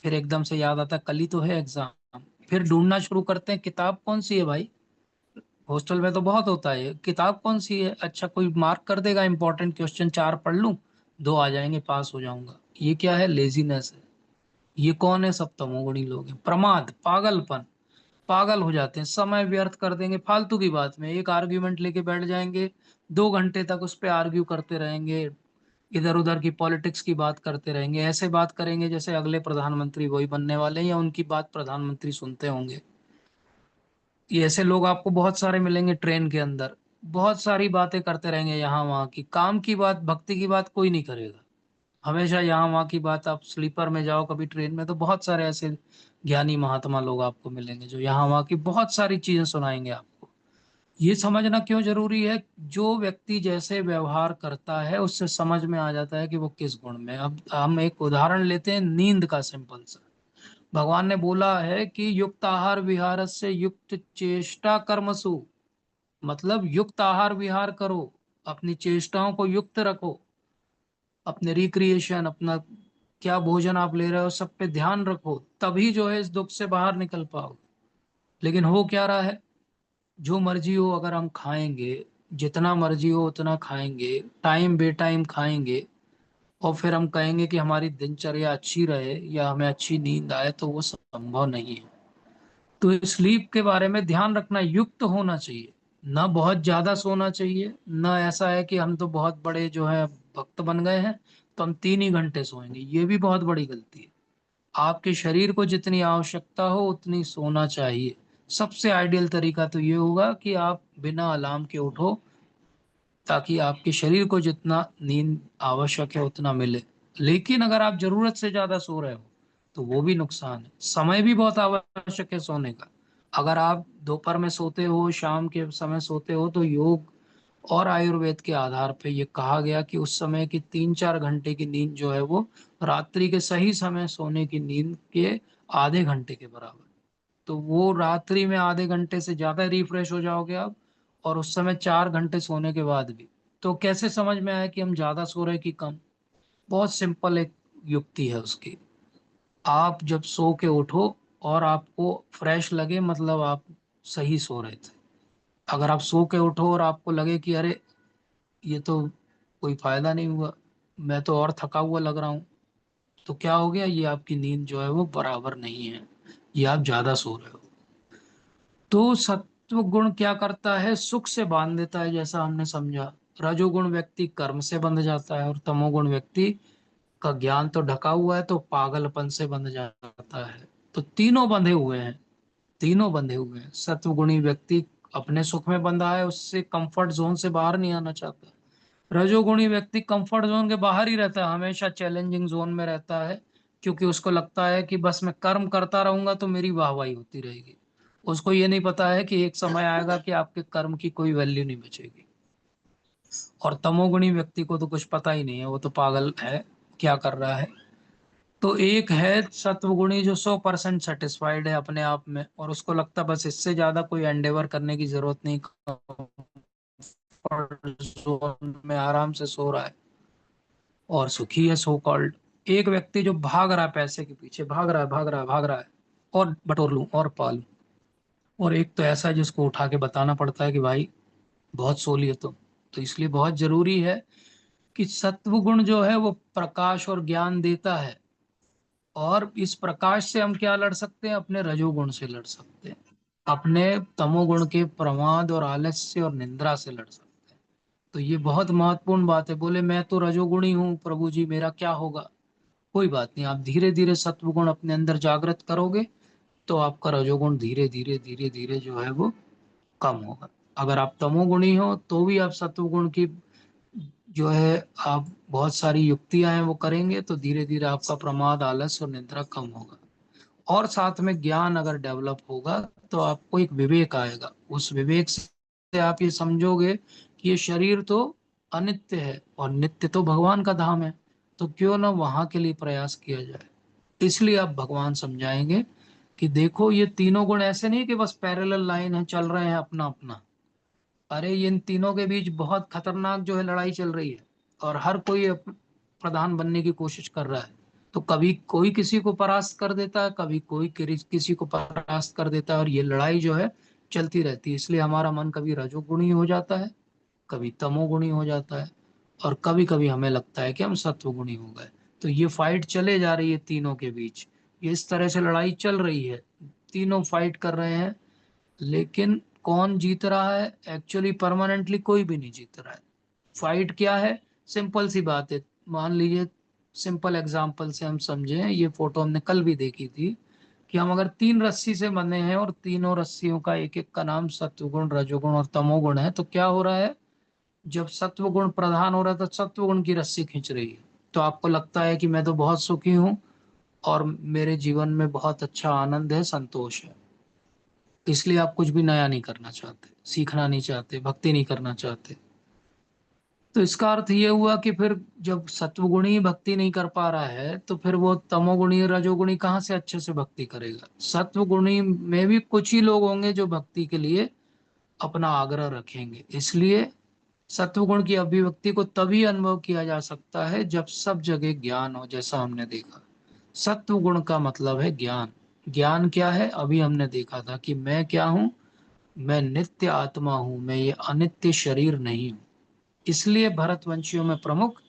फिर एकदम से याद आता कल ही तो है एग्जाम, फिर ढूंढना शुरू करते हैं किताब कौन सी है भाई। हॉस्टल में तो बहुत होता है, किताब कौन सी है, अच्छा कोई मार्क कर देगा, इंपॉर्टेंट क्वेश्चन 4 पढ़ लूं, 2 आ जाएंगे, पास हो जाऊंगा। ये क्या है? लेजीनेस है। ये कौन है? सब तमोगुणी लोग हैं। प्रमाद, पागलपन, पागल हो जाते हैं, समय व्यर्थ कर देंगे फालतू की बात में, एक आर्ग्यूमेंट लेके बैठ जाएंगे, 2 घंटे तक उस पर आर्ग्यू करते रहेंगे, इधर उधर की पॉलिटिक्स की बात करते रहेंगे, ऐसे बात करेंगे जैसे अगले प्रधानमंत्री वही बनने वाले हैं या उनकी बात प्रधानमंत्री सुनते होंगे। ये ऐसे लोग आपको बहुत सारे मिलेंगे ट्रेन के अंदर, बहुत सारी बातें करते रहेंगे, यहाँ वहाँ की, काम की बात, भक्ति की बात कोई नहीं करेगा। हमेशा यहाँ वहाँ की बात। आप स्लीपर में जाओ कभी ट्रेन में, तो बहुत सारे ऐसे ज्ञानी महात्मा लोग आपको मिलेंगे जो यहाँ वहाँ की बहुत सारी चीजें सुनाएंगे आपको। ये समझना क्यों जरूरी है? जो व्यक्ति जैसे व्यवहार करता है उससे समझ में आ जाता है कि वो किस गुण में है। अब हम एक उदाहरण लेते हैं नींद का, सिंपल सा। भगवान ने बोला है कि युक्त आहार विहार से युक्त चेष्टा कर्मसु, मतलब युक्त आहार विहार करो, अपनी चेष्टाओं को युक्त रखो, अपने रिक्रिएशन, अपना क्या भोजन आप ले रहे हो सब पे ध्यान रखो, तभी जो है इस दुख से बाहर निकल पाओ। लेकिन हो क्या रहा है? जो मर्जी हो अगर हम खाएंगे, जितना मर्जी हो उतना खाएंगे, टाइम बे टाइम खाएंगे, और फिर हम कहेंगे कि हमारी दिनचर्या अच्छी रहे या हमें अच्छी नींद आए, तो वो संभव नहीं है। तो स्लीप के बारे में ध्यान रखना, युक्त होना चाहिए, ना बहुत ज्यादा सोना चाहिए, ना ऐसा है कि हम तो बहुत बड़े जो है भक्त बन गए हैं तो हम 3 ही घंटे सोएंगे, ये भी बहुत बड़ी गलती है। आपके शरीर को जितनी आवश्यकता हो उतनी सोना चाहिए। सबसे आइडियल तरीका तो ये होगा कि आप बिना अलार्म के उठो, ताकि आपके शरीर को जितना नींद आवश्यक है उतना मिले। लेकिन अगर आप जरूरत से ज्यादा सो रहे हो तो वो भी नुकसान है। समय भी बहुत आवश्यक है सोने का। अगर आप दोपहर में सोते हो, शाम के समय सोते हो, तो योग और आयुर्वेद के आधार पे ये कहा गया कि उस समय की 3-4 घंटे की नींद जो है वो रात्रि के सही समय सोने की नींद के आधे घंटे के बराबर। तो वो रात्रि में आधे घंटे से ज्यादा रिफ्रेश हो जाओगे आप, और उस समय 4 घंटे सोने के बाद भी। तो कैसे समझ में आया कि हम ज्यादा सो रहे कि कम? बहुत सिंपल एक युक्ति है उसकी। आप जब सो के उठो और आपको फ्रेश लगे, मतलब आप सही सो रहे थे। अगर आप सो के उठो और आपको लगे कि अरे ये तो कोई फायदा नहीं हुआ, मैं तो और थका हुआ लग रहा हूँ, तो क्या हो गया? ये आपकी नींद जो है वो बराबर नहीं है, ये आप ज्यादा सो रहे हो। तो सत्व गुण क्या करता है? सुख से बांध देता है, जैसा हमने समझा। रजोगुण व्यक्ति कर्म से बंध जाता है, और तमोगुण व्यक्ति का ज्ञान तो ढका हुआ है तो पागलपन से बंध जाता है। तो तीनों बंधे हुए हैं, तीनों बंधे हुए हैं। सत्वगुणी व्यक्ति अपने सुख में बंधा है, उससे कंफर्ट जोन से बाहर नहीं आना चाहता। रजोगुणी व्यक्ति कंफर्ट जोन के बाहर ही रहता है, हमेशा चैलेंजिंग जोन में रहता है, क्योंकि उसको लगता है कि बस मैं कर्म करता रहूंगा तो मेरी वाहवाही होती रहेगी। उसको ये नहीं पता है कि एक समय आएगा कि आपके कर्म की कोई वैल्यू नहीं बचेगी। और तमोगुणी व्यक्ति को तो कुछ पता ही नहीं है, वो तो पागल है, क्या कर रहा है। तो एक है सत्वगुणी जो 100% सेटिस्फाइड है अपने आप में, और उसको लगता है बस इससे ज्यादा कोई एंडेवर करने की जरूरत नहीं, कंफर्ट जोन में आराम से सो रहा है और सुखी है, सो कॉल्ड। एक व्यक्ति जो भाग रहा है, पैसे के पीछे भाग रहा है, भाग रहा है, भाग रहा है, और बटोर लूं और पालूं। और एक तो ऐसा है जिसको उठा के बताना पड़ता है कि भाई बहुत सो लिए तुम। तो इसलिए बहुत जरूरी है कि सत्व गुण जो है वो प्रकाश और ज्ञान देता है, और इस प्रकाश से हम क्या लड़ सकते हैं? अपने रजोगुण से लड़ सकते हैं, अपने तमोगुण के प्रमाद और आलस्य और निंद्रा से लड़ सकते हैं। तो ये बहुत महत्वपूर्ण बात है। बोले मैं तो रजोगुणी हूँ प्रभु जी, मेरा क्या होगा? कोई बात नहीं, आप धीरे धीरे सत्वगुण अपने अंदर जागृत करोगे तो आपका रजोगुण धीरे धीरे धीरे धीरे जो है वो कम होगा। अगर आप तमोगुणी हो तो भी आप सत्वगुण की जो है आप बहुत सारी युक्तियां हैं वो करेंगे तो धीरे धीरे आपका प्रमाद, आलस और निद्रा कम होगा। और साथ में ज्ञान अगर डेवलप होगा तो आपको एक विवेक आएगा। उस विवेक से आप ये समझोगे कि ये शरीर तो अनित्य है और नित्य तो भगवान का धाम है, तो क्यों ना वहां के लिए प्रयास किया जाए। इसलिए आप भगवान समझाएंगे कि देखो ये तीनों गुण ऐसे नहीं कि बस पैरेलल लाइन है, चल रहे हैं अपना अपना। अरे इन तीनों के बीच बहुत खतरनाक जो है लड़ाई चल रही है, और हर कोई प्रधान बनने की कोशिश कर रहा है। तो कभी कोई किसी को परास्त कर देता है, कभी कोई किसी को परास्त कर देता है, और ये लड़ाई जो है चलती रहती है। इसलिए हमारा मन कभी रजोगुणी हो जाता है, कभी तमोगुणी हो जाता है, और कभी कभी हमें लगता है कि हम सत्वगुणी हो गए। तो ये फाइट चले जा रही है तीनों के बीच, ये इस तरह से लड़ाई चल रही है, तीनों फाइट कर रहे हैं। लेकिन कौन जीत रहा है? एक्चुअली परमानेंटली कोई भी नहीं जीत रहा है। फाइट क्या है? सिंपल सी बात है। मान लीजिए, सिंपल एग्जांपल से हम समझें, ये फोटो हमने कल भी देखी थी कि हम अगर तीन रस्सी से बंधे हैं और तीनों रस्सियों का एक एक का नाम सत्वगुण, रजोगुण और तमोगुण है, तो क्या हो रहा है? जब सत्वगुण प्रधान हो रहा है तो सत्वगुण की रस्सी खींच रही है। तो आपको लगता है कि मैं तो बहुत सुखी हूँ और मेरे जीवन में बहुत अच्छा आनंद है, संतोष है। इसलिए आप कुछ भी नया नहीं करना चाहते, सीखना नहीं चाहते, भक्ति नहीं करना चाहते। तो इसका अर्थ ये हुआ कि फिर जब सत्वगुणी भक्ति नहीं कर पा रहा है तो फिर वो तमोगुणी रजोगुणी कहाँ से अच्छे से भक्ति करेगा? सत्वगुणी में भी कुछ ही लोग होंगे जो भक्ति के लिए अपना आग्रह रखेंगे। इसलिए सत्वगुण की अभिव्यक्ति को तभी अनुभव किया जा सकता है जब सब जगह ज्ञान हो, जैसा हमने देखा। सत्वगुण का मतलब है ज्ञान। ज्ञान क्या है? अभी हमने देखा था कि मैं क्या हूं? मैं नित्य आत्मा हूं, मैं ये अनित्य शरीर नहीं हूं। इसलिए भरतवंशियों में प्रमुख,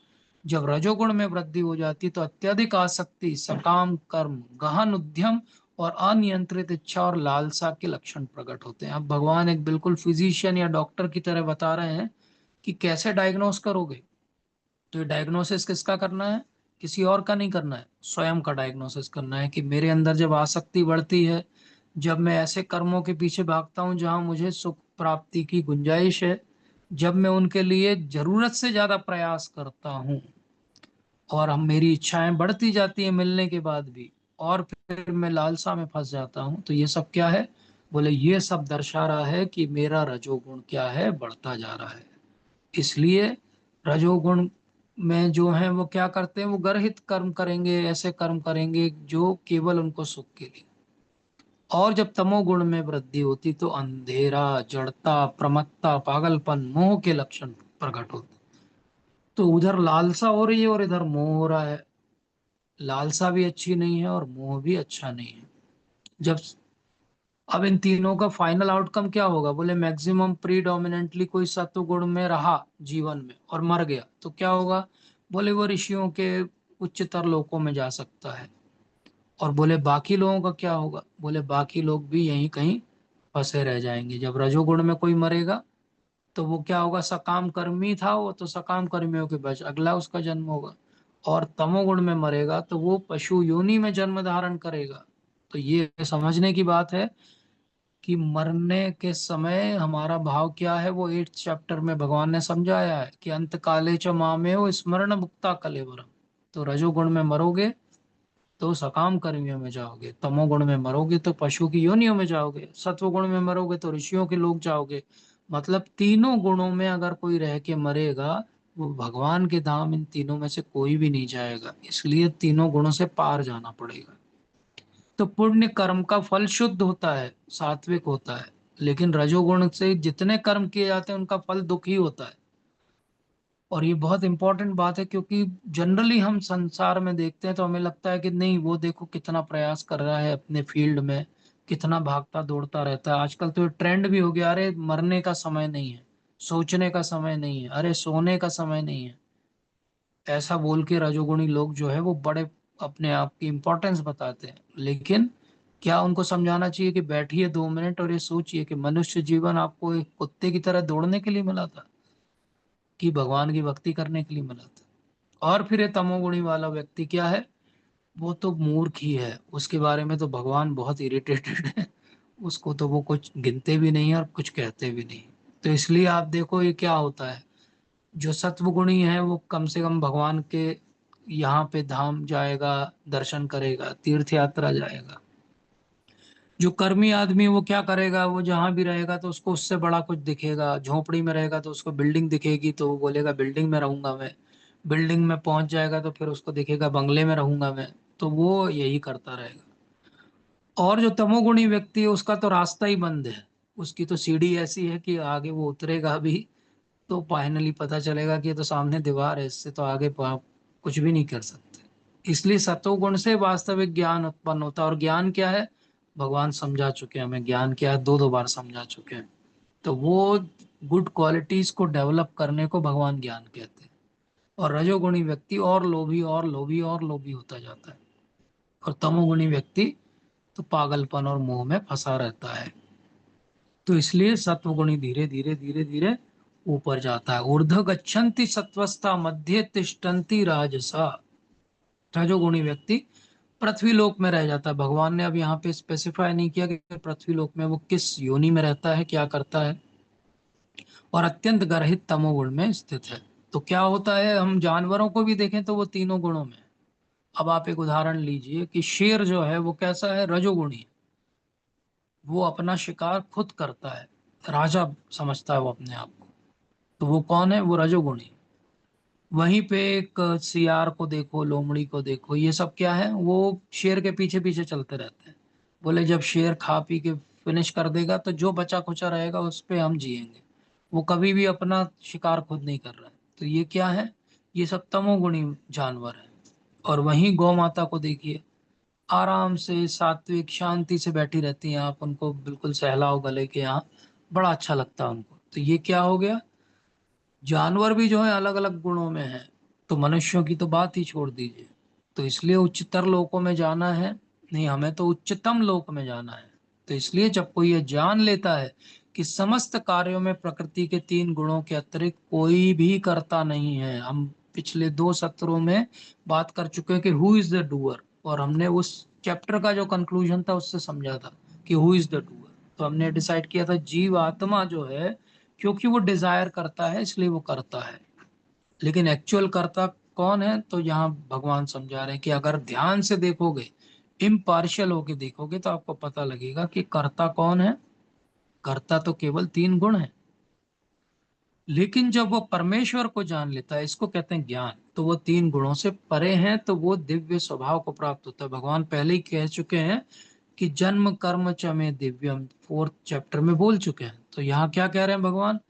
जब रजोगुण में वृद्धि हो जाती तो अत्यधिक आसक्ति, सकाम कर्म, गहन उद्यम और अनियंत्रित इच्छा और लालसा के लक्षण प्रकट होते हैं। अब भगवान एक बिल्कुल फिजिशियन या डॉक्टर की तरह बता रहे हैं कि कैसे डायग्नोस करोगे। तो ये डायग्नोसिस किसका करना है? किसी और का नहीं करना है, स्वयं का डायग्नोसिस करना है कि मेरे अंदर जब आसक्ति बढ़ती है, जब मैं ऐसे कर्मों के पीछे भागता हूँ जहां मुझे सुख प्राप्ति की गुंजाइश है, जब मैं उनके लिए जरूरत से ज्यादा प्रयास करता हूँ और हम मेरी इच्छाएं बढ़ती जाती हैं मिलने के बाद भी, और फिर मैं लालसा में फंस जाता हूँ, तो ये सब क्या है? बोले ये सब दर्शा रहा है कि मेरा रजोगुण क्या है? बढ़ता जा रहा है। इसलिए रजोगुण में जो है वो क्या करते हैं? वो गर्हित कर्म करेंगे, ऐसे कर्म करेंगे जो केवल उनको सुख के लिए। और जब तमोगुण में वृद्धि होती तो अंधेरा, जड़ता, प्रमत्ता, पागलपन, मोह के लक्षण प्रकट होते। तो उधर लालसा हो रही है और इधर मोह हो रहा है। लालसा भी अच्छी नहीं है और मोह भी अच्छा नहीं है। जब अब इन तीनों का फाइनल आउटकम क्या होगा? बोले मैक्सिमम प्रीडोमिनेंटली कोई सत्व गुण में रहा जीवन में और मर गया तो क्या होगा? बोले वो ऋषियों के उच्चतर लोकों में जा सकता है। और बोले बाकी लोगों का क्या होगा? बोले बाकी लोग भी यहीं कहीं फंसे रह जाएंगे। जब रजोगुण में कोई मरेगा तो वो क्या होगा? सकाम कर्मी था वो, तो सकाम कर्मियों के बच अगला उसका जन्म होगा। और तमोगुण में मरेगा तो वो पशु योनि में जन्म धारण करेगा। तो ये समझने की बात है कि मरने के समय हमारा भाव क्या है। वो 8th चैप्टर में भगवान ने समझाया है कि अंत काले च मामेव स्मरण मुक्ता कलेवरम। तो रजोगुण में मरोगे तो सकाम कर्मियों में जाओगे, तमोगुण में मरोगे तो पशु की योनियों में जाओगे, सत्वगुण में मरोगे तो ऋषियों के लोग जाओगे। मतलब तीनों गुणों में अगर कोई रह के मरेगा, वो भगवान के धाम इन तीनों में से कोई भी नहीं जाएगा। इसलिए तीनों गुणों से पार जाना पड़ेगा। तो पुण्य कर्म का फल शुद्ध होता है, सात्विक होता है। लेकिन रजोगुण से जितने कर्म किए जाते हैं उनका फल दुखी होता है। और ये बहुत इंपॉर्टेंट बात है, क्योंकि जनरली हम संसार में देखते हैं तो हमें लगता है कि नहीं, वो देखो कितना प्रयास कर रहा है अपने फील्ड में, कितना भागता दौड़ता रहता है। आजकल तो ये ट्रेंड भी हो गया, अरे मरने का समय नहीं है, सोचने का समय नहीं है, अरे सोने का समय नहीं है। ऐसा बोल के रजोगुणी लोग जो है वो बड़े अपने आप की इम्पोर्टेंस बताते हैं, लेकिन क्या उनको समझाना चाहिए कि बैठिए 2 मिनट और ये सोचिए कि मनुष्य जीवन आपको एक कुत्ते की तरह दौड़ने के लिए मिला था कि भगवान की भक्ति करने के लिए मिला था। और फिर ये तमोगुणी वाला व्यक्ति क्या है, वो तो मूर्ख ही है, उसके बारे में तो भगवान बहुत इरिटेटेड है। उसको तो वो कुछ गिनते भी नहीं है और कुछ कहते भी नहीं। तो इसलिए आप देखो ये क्या होता है, जो सत्वगुणी है वो कम से कम भगवान के यहाँ पे धाम जाएगा, दर्शन करेगा, तीर्थ यात्रा जाएगा। जो कर्मी आदमी वो क्या करेगा, वो जहां भी रहेगा तो उसको उससे बड़ा कुछ दिखेगा, झोपड़ी में रहेगा तो उसको बिल्डिंग दिखेगी तो वो बोलेगा बिल्डिंग में रहूंगा मैं, बिल्डिंग में पहुंच जाएगा तो फिर उसको दिखेगा बंगले में रहूंगा मैं। तो वो यही करता रहेगा। और जो तमोगुणी व्यक्ति है उसका तो रास्ता ही बंद है, उसकी तो सीढ़ी ऐसी है कि आगे वो उतरेगा भी तो फाइनली पता चलेगा कि ये तो सामने दीवार है, इससे तो आगे कुछ भी नहीं कर सकते। इसलिए सतोगुण से वास्तविक ज्ञान उत्पन्न होता है। और ज्ञान क्या है, भगवान समझा चुके हैं हमें, ज्ञान क्या है 2 2 बार समझा चुके हैं। तो वो गुड क्वालिटीज को डेवलप करने को भगवान ज्ञान कहते हैं। और रजोगुणी व्यक्ति और लोभी और लोभी और लोभी होता जाता है, और तमोगुणी व्यक्ति तो पागलपन और मोह में फंसा रहता है। तो इसलिए सत्वगुणी धीरे धीरे धीरे धीरे ऊपर जाता है। ऊर्ध्व गच्छन्ति सत्वस्था मध्य तिष्ठन्ति राजसा। रजोगुणी व्यक्ति पृथ्वी लोक में रह जाता है। भगवान ने अब यहाँ पे स्पेसिफाई नहीं किया कि पृथ्वी लोक में वो किस योनि में रहता है, क्या करता है। और अत्यंत गर्हित तमोगुण में स्थित है। तो क्या होता है, हम जानवरों को भी देखें तो वो तीनों गुणों में है। अब आप एक उदाहरण लीजिए कि शेर जो है वो कैसा है, रजोगुणी। वो अपना शिकार खुद करता है, राजा समझता है वो अपने आप को। तो वो कौन है, वो रजोगुणी। वहीं पे एक सियार को देखो, लोमड़ी को देखो, ये सब क्या है, वो शेर के पीछे पीछे चलते रहते हैं। बोले जब शेर खा पी के फिनिश कर देगा तो जो बचा खुचा रहेगा उस पे हम जिएंगे। वो कभी भी अपना शिकार खुद नहीं कर रहा है। तो ये क्या है, ये सब तमोगुणी जानवर है। और वहीं गौ माता को देखिए, आराम से सात्विक शांति से बैठी रहती हैं, आप उनको बिल्कुल सहलाओ गले के यहाँ, बड़ा अच्छा लगता है उनको। तो ये क्या हो गया, जानवर भी जो है अलग अलग गुणों में है। तो मनुष्यों की तो बात ही छोड़ दीजिए। तो इसलिए उच्चतर लोकों में जाना है, नहीं हमें तो उच्चतम लोक में जाना है। तो इसलिए जब कोई ये जान लेता है कि समस्त कार्यों में प्रकृति के 3 गुणों के अतिरिक्त कोई भी करता नहीं है। हम पिछले 2 सत्रों में बात कर चुके हैं कि हु इज द डूअर, और हमने उस चैप्टर का जो कंक्लूजन था उससे समझा था कि हु इज द डूअर। तो हमने डिसाइड किया था जीव आत्मा जो है, क्योंकि वो डिजायर करता है इसलिए वो करता है। लेकिन एक्चुअल कर्ता कौन है, तो यहाँ भगवान समझा रहे हैं कि अगर ध्यान से देखोगे, इम्पार्शियल होके देखोगे तो आपको पता लगेगा कि कर्ता कौन है। कर्ता तो केवल 3 गुण है। लेकिन जब वो परमेश्वर को जान लेता है, इसको कहते हैं ज्ञान, तो वो 3 गुणों से परे हैं, तो वो दिव्य स्वभाव को प्राप्त होता है। भगवान पहले ही कह चुके हैं कि जन्म कर्म च में दिव्यम, 4th चैप्टर में बोल चुके हैं। तो यहाँ क्या कह रहे हैं भगवान,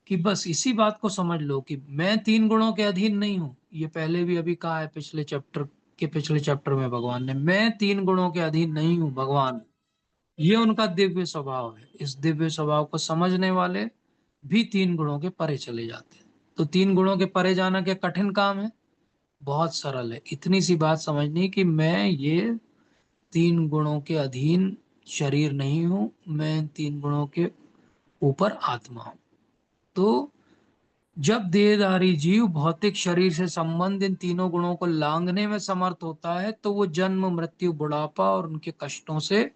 कि बस इसी बात को समझ लो कि मैं 3 गुणों के अधीन नहीं हूं। ये पहले भी अभी कहा है, पिछले चैप्टर में भगवान ने, मैं 3 गुणों के अधीन नहीं हूं भगवान। ये उनका दिव्य स्वभाव है। इस दिव्य स्वभाव को समझने वाले भी 3 गुणों के परे चले जाते हैं। तो 3 गुणों के परे जाना क्या कठिन काम है, बहुत सरल है। इतनी सी बात समझनी कि मैं ये 3 गुणों के अधीन शरीर नहीं हूं, मैं इन 3 गुणों के ऊपर आत्मा हूं। तो जब देहधारी जीव भौतिक शरीर से संबंध इन 3 गुणों को लांघने में समर्थ होता है तो वो जन्म मृत्यु बुढ़ापा और उनके कष्टों से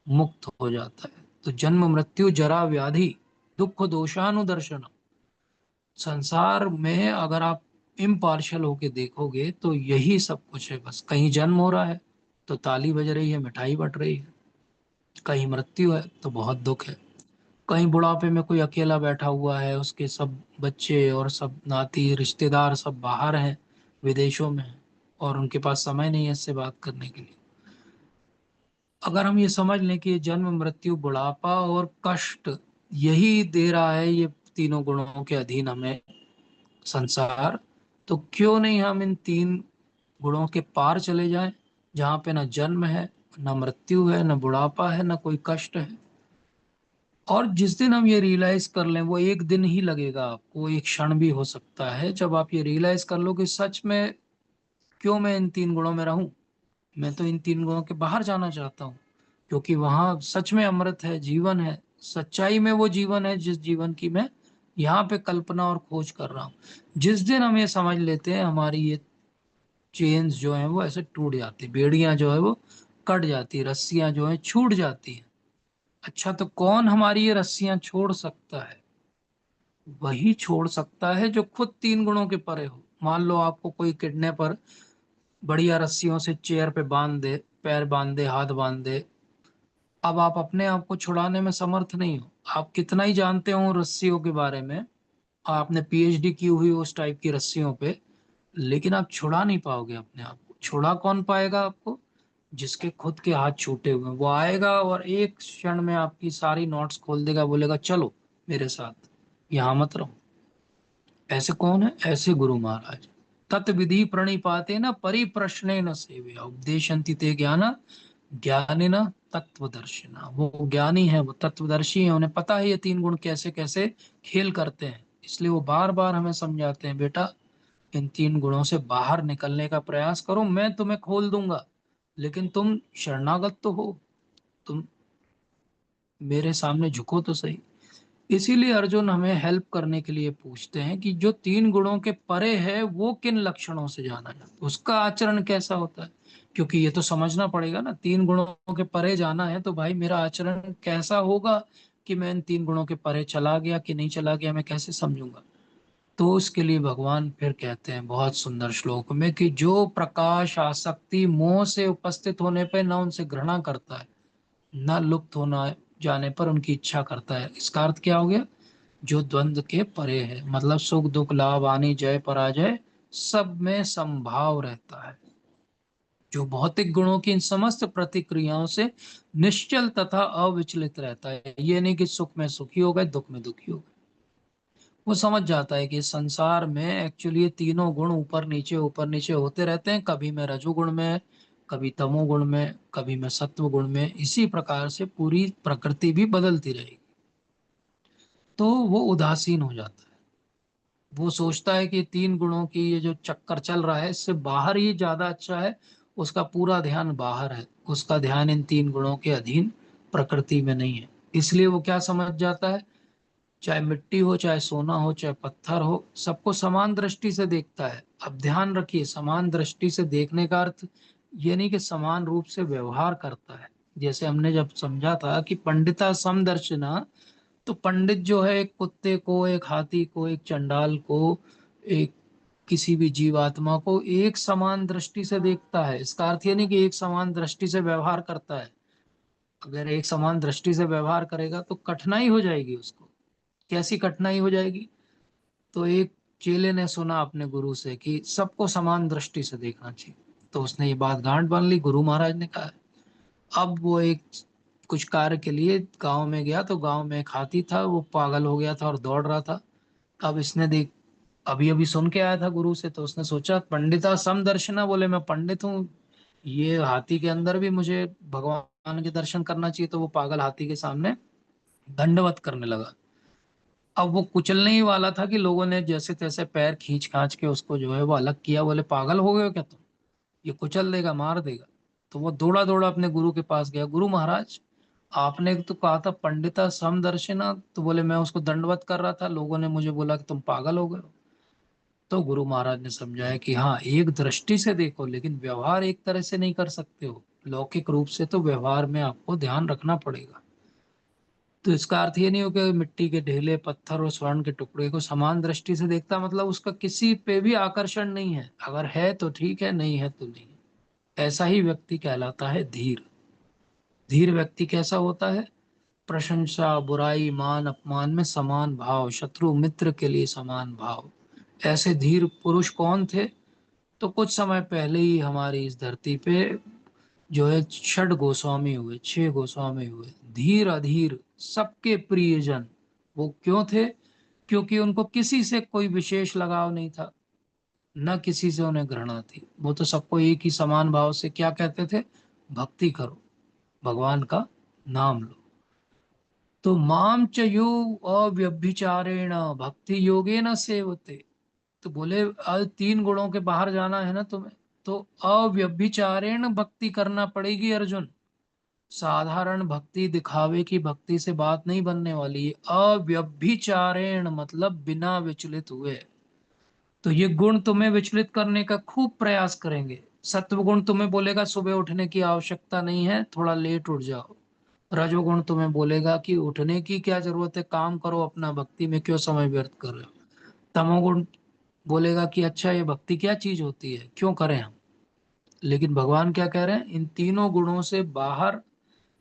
मुक्त हो जाता है। तो जन्म मृत्यु जरा व्याधि दुख दोषानुदर्शन, संसार में अगर आप इम्पार्शल होके देखोगे तो यही सब कुछ है। बस कहीं जन्म हो रहा है तो ताली बज रही है, मिठाई बट रही है। कहीं मृत्यु है तो बहुत दुख है। कहीं बुढ़ापे में कोई अकेला बैठा हुआ है, उसके सब बच्चे और सब नाती रिश्तेदार सब बाहर हैं, विदेशों में हैं, और उनके पास समय नहीं है इससे बात करने के लिए। अगर हम ये समझ लें कि ये जन्म मृत्यु बुढ़ापा और कष्ट यही दे रहा है, ये 3 गुणों के अधीन हमें संसार, तो क्यों नहीं हम इन 3 गुणों के पार चले जाएं, जहाँ पे ना जन्म है, ना मृत्यु है, ना बुढ़ापा है, ना कोई कष्ट है। और जिस दिन हम ये रियलाइज कर लें, वो एक दिन ही लगेगा आपको, एक क्षण भी हो सकता है, जब आप ये रियलाइज कर लो कि सच में क्यों मैं इन 3 गुणों में रहूं। मैं तो इन 3 गुणों के बाहर जाना चाहता हूँ, क्योंकि वहां सच में अमृत है, जीवन है, सच्चाई में वो जीवन है जिस जीवन की मैं यहाँ पे कल्पना और खोज कर रहा हूँ। जिस दिन हम ये समझ लेते हैं, हमारी ये चेन्स जो है वो ऐसे टूट जाती, बेड़ियां जो है वो कट जाती, रस्सियां जो है छूट जाती हैं। अच्छा, तो कौन हमारी ये रस्सियां छोड़ सकता है? वही छोड़ सकता है जो खुद 3 गुणों के परे हो। मान लो आपको कोई किडनैपर बढ़िया रस्सियों से चेयर पे बांध दे, पैर बांध दे, हाथ बांध दे। अब आप अपने आप को छुड़ाने में समर्थ नहीं हो, आप कितना ही जानते हो रस्सियों के बारे में, आपने पीएचडी की हुई उस टाइप की रस्सियों पे, लेकिन आप छुड़ा नहीं पाओगे अपने आप को। छुड़ा कौन पाएगा आपको? जिसके खुद के हाथ छूटे हुए हैं। वो आएगा और एक क्षण में आपकी सारी नोट्स खोल देगा, बोलेगा चलो मेरे साथ, यहाँ मत रहो। ऐसे कौन है? ऐसे गुरु महाराज। तत् विधि प्रणिपाते न परिप्रश्ने न सेव्य उपदेशंति ते ज्ञान ज्ञानी न तत्वदर्शिना। वो ज्ञानी है, वो तत्वदर्शी है, उन्हें पता है ये 3 गुण कैसे कैसे खेल करते हैं। इसलिए वो बार बार हमें समझाते हैं, बेटा इन 3 गुणों से बाहर निकलने का प्रयास करो, मैं तुम्हें खोल दूंगा, लेकिन तुम शरणागत तो हो, तुम मेरे सामने झुको तो सही। इसीलिए अर्जुन हमें हेल्प करने के लिए पूछते हैं कि जो 3 गुणों के परे है वो किन लक्षणों से जाना जाता है, उसका आचरण कैसा होता है। क्योंकि ये तो समझना पड़ेगा ना, 3 गुणों के परे जाना है तो भाई मेरा आचरण कैसा होगा, कि मैं इन 3 गुणों के परे चला गया कि नहीं चला गया, मैं कैसे समझूंगा। तो उसके लिए भगवान फिर कहते हैं बहुत सुंदर श्लोक में कि जो प्रकाश आसक्ति मोह से उपस्थित होने पर न उनसे घृणा करता है, न लुप्त होना जाने पर उनकी इच्छा करता है। इसका अर्थ क्या हो गया? जो द्वंद्व के परे है, मतलब सुख दुख लाभ हानि जय पराजय सब में संभाव रहता है। जो भौतिक गुणों की इन समस्त प्रतिक्रियाओं से निश्चल तथा अविचलित रहता है। ये नहीं कि सुख में सुखी हो गए, दुख में दुखी हो गए। वो समझ जाता है कि संसार में एक्चुअली ये तीनों गुण ऊपर नीचे होते रहते हैं। कभी मैं रजोगुण में, कभी तमोगुण में, कभी मैं सत्व गुण में। इसी प्रकार से पूरी प्रकृति भी बदलती रहेगी। तो वो उदासीन हो जाता है। वो सोचता है कि 3 गुणों की ये जो चक्कर चल रहा है इससे बाहर ही ज्यादा अच्छा है। उसका पूरा ध्यान बाहर है, उसका ध्यान इन 3 गुणों के अधीन प्रकृति में नहीं है। इसलिए वो क्या समझ जाता है, चाहे मिट्टी हो, चाहे सोना हो, चाहे पत्थर हो, सबको समान दृष्टि से देखता है। अब ध्यान रखिए, समान दृष्टि से देखने का अर्थ ये नहीं कि समान रूप से व्यवहार करता है। जैसे हमने जब समझा था कि पंडिता समदर्शिना, तो पंडित जो है एक कुत्ते को, एक हाथी को, एक चंडाल को, एक किसी भी जीवात्मा को एक समान दृष्टि से देखता है। इसका अर्थ ये नहीं कि एक समान दृष्टि से व्यवहार करता है। अगर एक समान दृष्टि से व्यवहार करेगा तो कठिनाई हो जाएगी उसको। कैसी कठिनाई हो जाएगी? तो एक चेले ने सुना अपने गुरु से कि सबको समान दृष्टि से देखना चाहिए, तो उसने ये बात गांठ बांध ली। गुरु महाराज ने कहा। अब वो एक कुछ कार्य के लिए गांव में गया, तो गांव में एक हाथी था, वो पागल हो गया था और दौड़ रहा था। अब इसने देख, अभी अभी सुन के आया था गुरु से, तो उसने सोचा पंडिता समदर्शना, बोले मैं पंडित हूँ, ये हाथी के अंदर भी मुझे भगवान के दर्शन करना चाहिए। तो वो पागल हाथी के सामने दंडवत करने लगा। अब वो कुचलने ही वाला था कि लोगों ने जैसे तैसे पैर खींच खांच के उसको जो है वो अलग किया। बोले पागल हो गए हो क्या तुम, ये कुचल देगा, मार देगा। तो वो दौड़ा दौड़ा अपने गुरु के पास गया, गुरु महाराज आपने तो कहा था पंडिता समदर्शिना, तो बोले मैं उसको दंडवत कर रहा था, लोगों ने मुझे बोला कि तुम पागल हो गए हो। तो गुरु महाराज ने समझाया कि हाँ, एक दृष्टि से देखो, लेकिन व्यवहार एक तरह से नहीं कर सकते हो। लौकिक रूप से तो व्यवहार में आपको ध्यान रखना पड़ेगा। तो इसका अर्थ ये नहीं हो कि मिट्टी के ढेले, पत्थर और स्वर्ण के टुकड़े को समान दृष्टि से देखता, मतलब उसका किसी पे भी आकर्षण नहीं है। अगर है तो ठीक है, नहीं है तो नहीं। ऐसा ही व्यक्ति कहलाता है धीर। धीर व्यक्ति कैसा होता है? प्रशंसा, बुराई, मान अपमान में समान भाव, शत्रु मित्र के लिए समान भाव। ऐसे धीर पुरुष कौन थे? तो कुछ समय पहले ही हमारी इस धरती पे जो है 6 गोस्वामी हुए, 6 गोस्वामी हुए। धीर अधीर सबके प्रियजन। वो क्यों थे? क्योंकि उनको किसी से कोई विशेष लगाव नहीं था, न किसी से उन्हें घृणा थी। वो तो सबको एक ही समान भाव से क्या कहते थे? भक्ति करो, भगवान का नाम लो। तो माम च यो अव्यभिचारेण भक्ति योगे न सेवते। तो बोले 3 गुणों के बाहर जाना है ना तुम्हें, तो अव्यभिचारेण भक्ति करना पड़ेगी अर्जुन। साधारण भक्ति, दिखावे की भक्ति से बात नहीं बनने वाली है। अव्यभिचारेण मतलब बिना विचलित हुए। तो ये गुण तुम्हें विचलित करने का खूब प्रयास करेंगे। सत्व गुण तुम्हें बोलेगा सुबह उठने की आवश्यकता नहीं है, थोड़ा लेट उठ जाओ। रजोगुण तुम्हें बोलेगा कि उठने की क्या जरूरत है, काम करो अपना, भक्ति में क्यों समय व्यर्थ कर रहे हो। तमोगुण बोलेगा कि अच्छा ये भक्ति क्या चीज होती है, क्यों करें हम। लेकिन भगवान क्या कह रहे हैं, इन तीनों गुणों से बाहर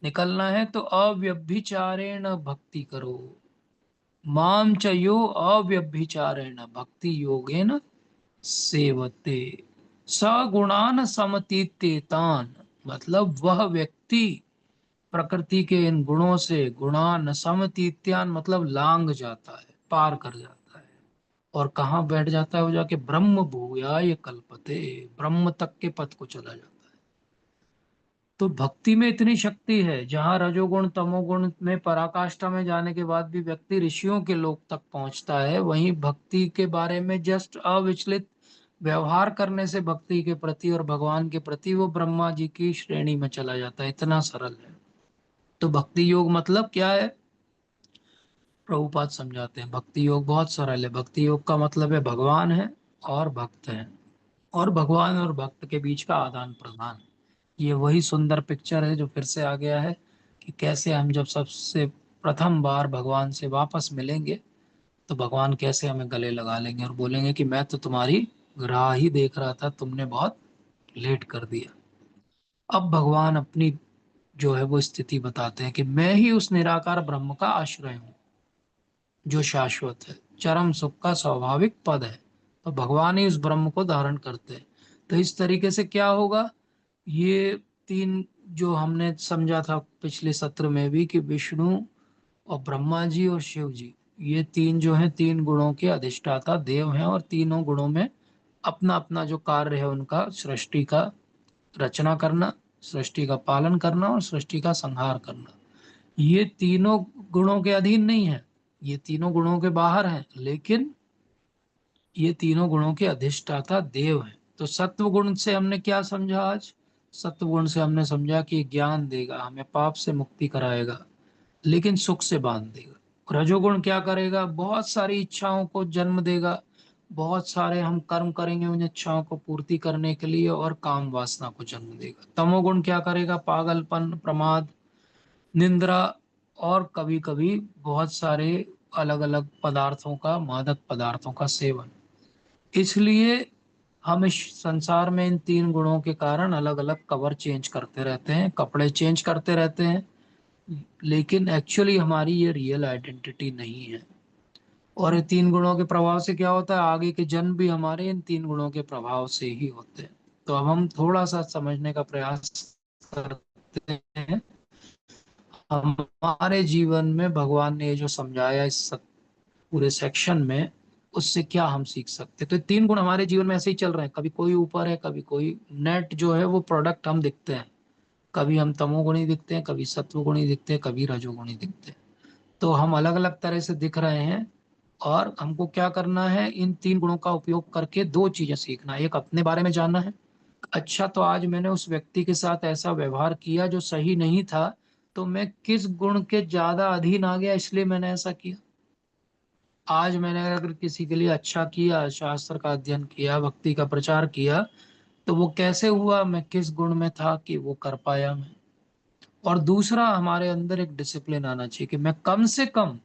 निकलना है तो अव्यभिचारेण भक्ति करो। माम च यो अव्यभिचारेण भक्ति योगेन सेवते सगुणान समतीत्येतान। मतलब वह व्यक्ति प्रकृति के इन गुणों से गुणान समतीत्यान मतलब लांग जाता है, पार कर जाता है। और कहाँ बैठ जाता है वो जाके, ब्रह्म भूयाय कल्पते, ब्रह्म तक के पद को चला जाता है। तो भक्ति में इतनी शक्ति है, जहाँ रजोगुण तमोगुण में पराकाष्ठा में जाने के बाद भी व्यक्ति ऋषियों के लोक तक पहुंचता है, वहीं भक्ति के बारे में जस्ट अविचलित व्यवहार करने से भक्ति के प्रति और भगवान के प्रति वो ब्रह्मा जी की श्रेणी में चला जाता है। इतना सरल है। तो भक्ति योग मतलब क्या है, प्रभुपाद समझाते हैं। भक्ति योग बहुत सरल है। भक्ति योग का मतलब है भगवान है और भक्त है, और भगवान और भक्त के बीच का आदान प्रदान। ये वही सुंदर पिक्चर है जो फिर से आ गया है कि कैसे हम जब सबसे प्रथम बार भगवान से वापस मिलेंगे तो भगवान कैसे हमें गले लगा लेंगे और बोलेंगे कि मैं तो तुम्हारी राह ही देख रहा था, तुमने बहुत लेट कर दिया। अब भगवान अपनी जो है वो स्थिति बताते हैं कि मैं ही उस निराकार ब्रह्म का आश्रय हूँ जो शाश्वत है, चरम सुख का स्वाभाविक पद है। तो भगवान ही उस ब्रह्म को धारण करते हैं। तो इस तरीके से क्या होगा, ये तीन जो हमने समझा था पिछले सत्र में भी कि विष्णु और ब्रह्मा जी और शिव जी, ये तीन जो हैं तीन गुणों के अधिष्ठाता देव हैं, और तीनों गुणों में अपना अपना जो कार्य है उनका, सृष्टि का रचना करना, सृष्टि का पालन करना और सृष्टि का संहार करना। ये तीनों गुणों के अधीन नहीं है, ये तीनों गुणों के बाहर हैं, लेकिन ये तीनों गुणों के अधिष्ठाता देव हैं। तो सत्व गुण से हमने क्या समझा आज, सत्व गुण से हमने समझा कि ज्ञान देगा, हमें पाप से मुक्ति कराएगा, लेकिन सुख से बांध देगा। रजोगुण क्या करेगा, बहुत सारी इच्छाओं को जन्म देगा, बहुत सारे हम कर्म करेंगे उन इच्छाओं को पूर्ति करने के लिए, और काम वासना को जन्म देगा। तमोगुण क्या करेगा, पागलपन, प्रमाद, निंद्रा, और कभी कभी बहुत सारे अलग अलग पदार्थों का, मादक पदार्थों का सेवन। इसलिए हम इस संसार में इन तीन गुणों के कारण अलग अलग कवर चेंज करते रहते हैं, कपड़े चेंज करते रहते हैं, लेकिन एक्चुअली हमारी ये रियल आइडेंटिटी नहीं है। और ये तीन गुणों के प्रभाव से क्या होता है, आगे के जन्म भी हमारे इन तीन गुणों के प्रभाव से ही होते हैं। तो अब हम थोड़ा सा समझने का प्रयास करते हैं, हमारे जीवन में भगवान ने ये जो समझाया इस पूरे सेक्शन में, उससे क्या हम सीख सकते हैं। तो ये तीन गुण हमारे जीवन में ऐसे ही चल रहे हैं, कभी कोई ऊपर है, कभी कोई, नेट जो है वो प्रोडक्ट हम दिखते हैं, कभी हम तमोगुणी दिखते हैं, कभी सत्वगुणी दिखते हैं, कभी रजोगुणी दिखते हैं। तो हम अलग अलग तरह से दिख रहे हैं, और हमको क्या करना है, इन तीन गुणों का उपयोग करके दो चीजें सीखना है। एक, अपने बारे में जानना है, अच्छा तो आज मैंने उस व्यक्ति के साथ ऐसा व्यवहार किया जो सही नहीं था, तो मैं किस गुण के ज्यादा अधीन आ गया इसलिए मैंने ऐसा किया। आज मैंने अगर किसी के लिए अच्छा किया, शास्त्र का अध्ययन किया, भक्ति का प्रचार किया, तो वो कैसे हुआ, मैं किस गुण में था कि वो कर पाया मैं। और दूसरा, हमारे अंदर एक डिसिप्लिन आना चाहिए कि मैं कम से कम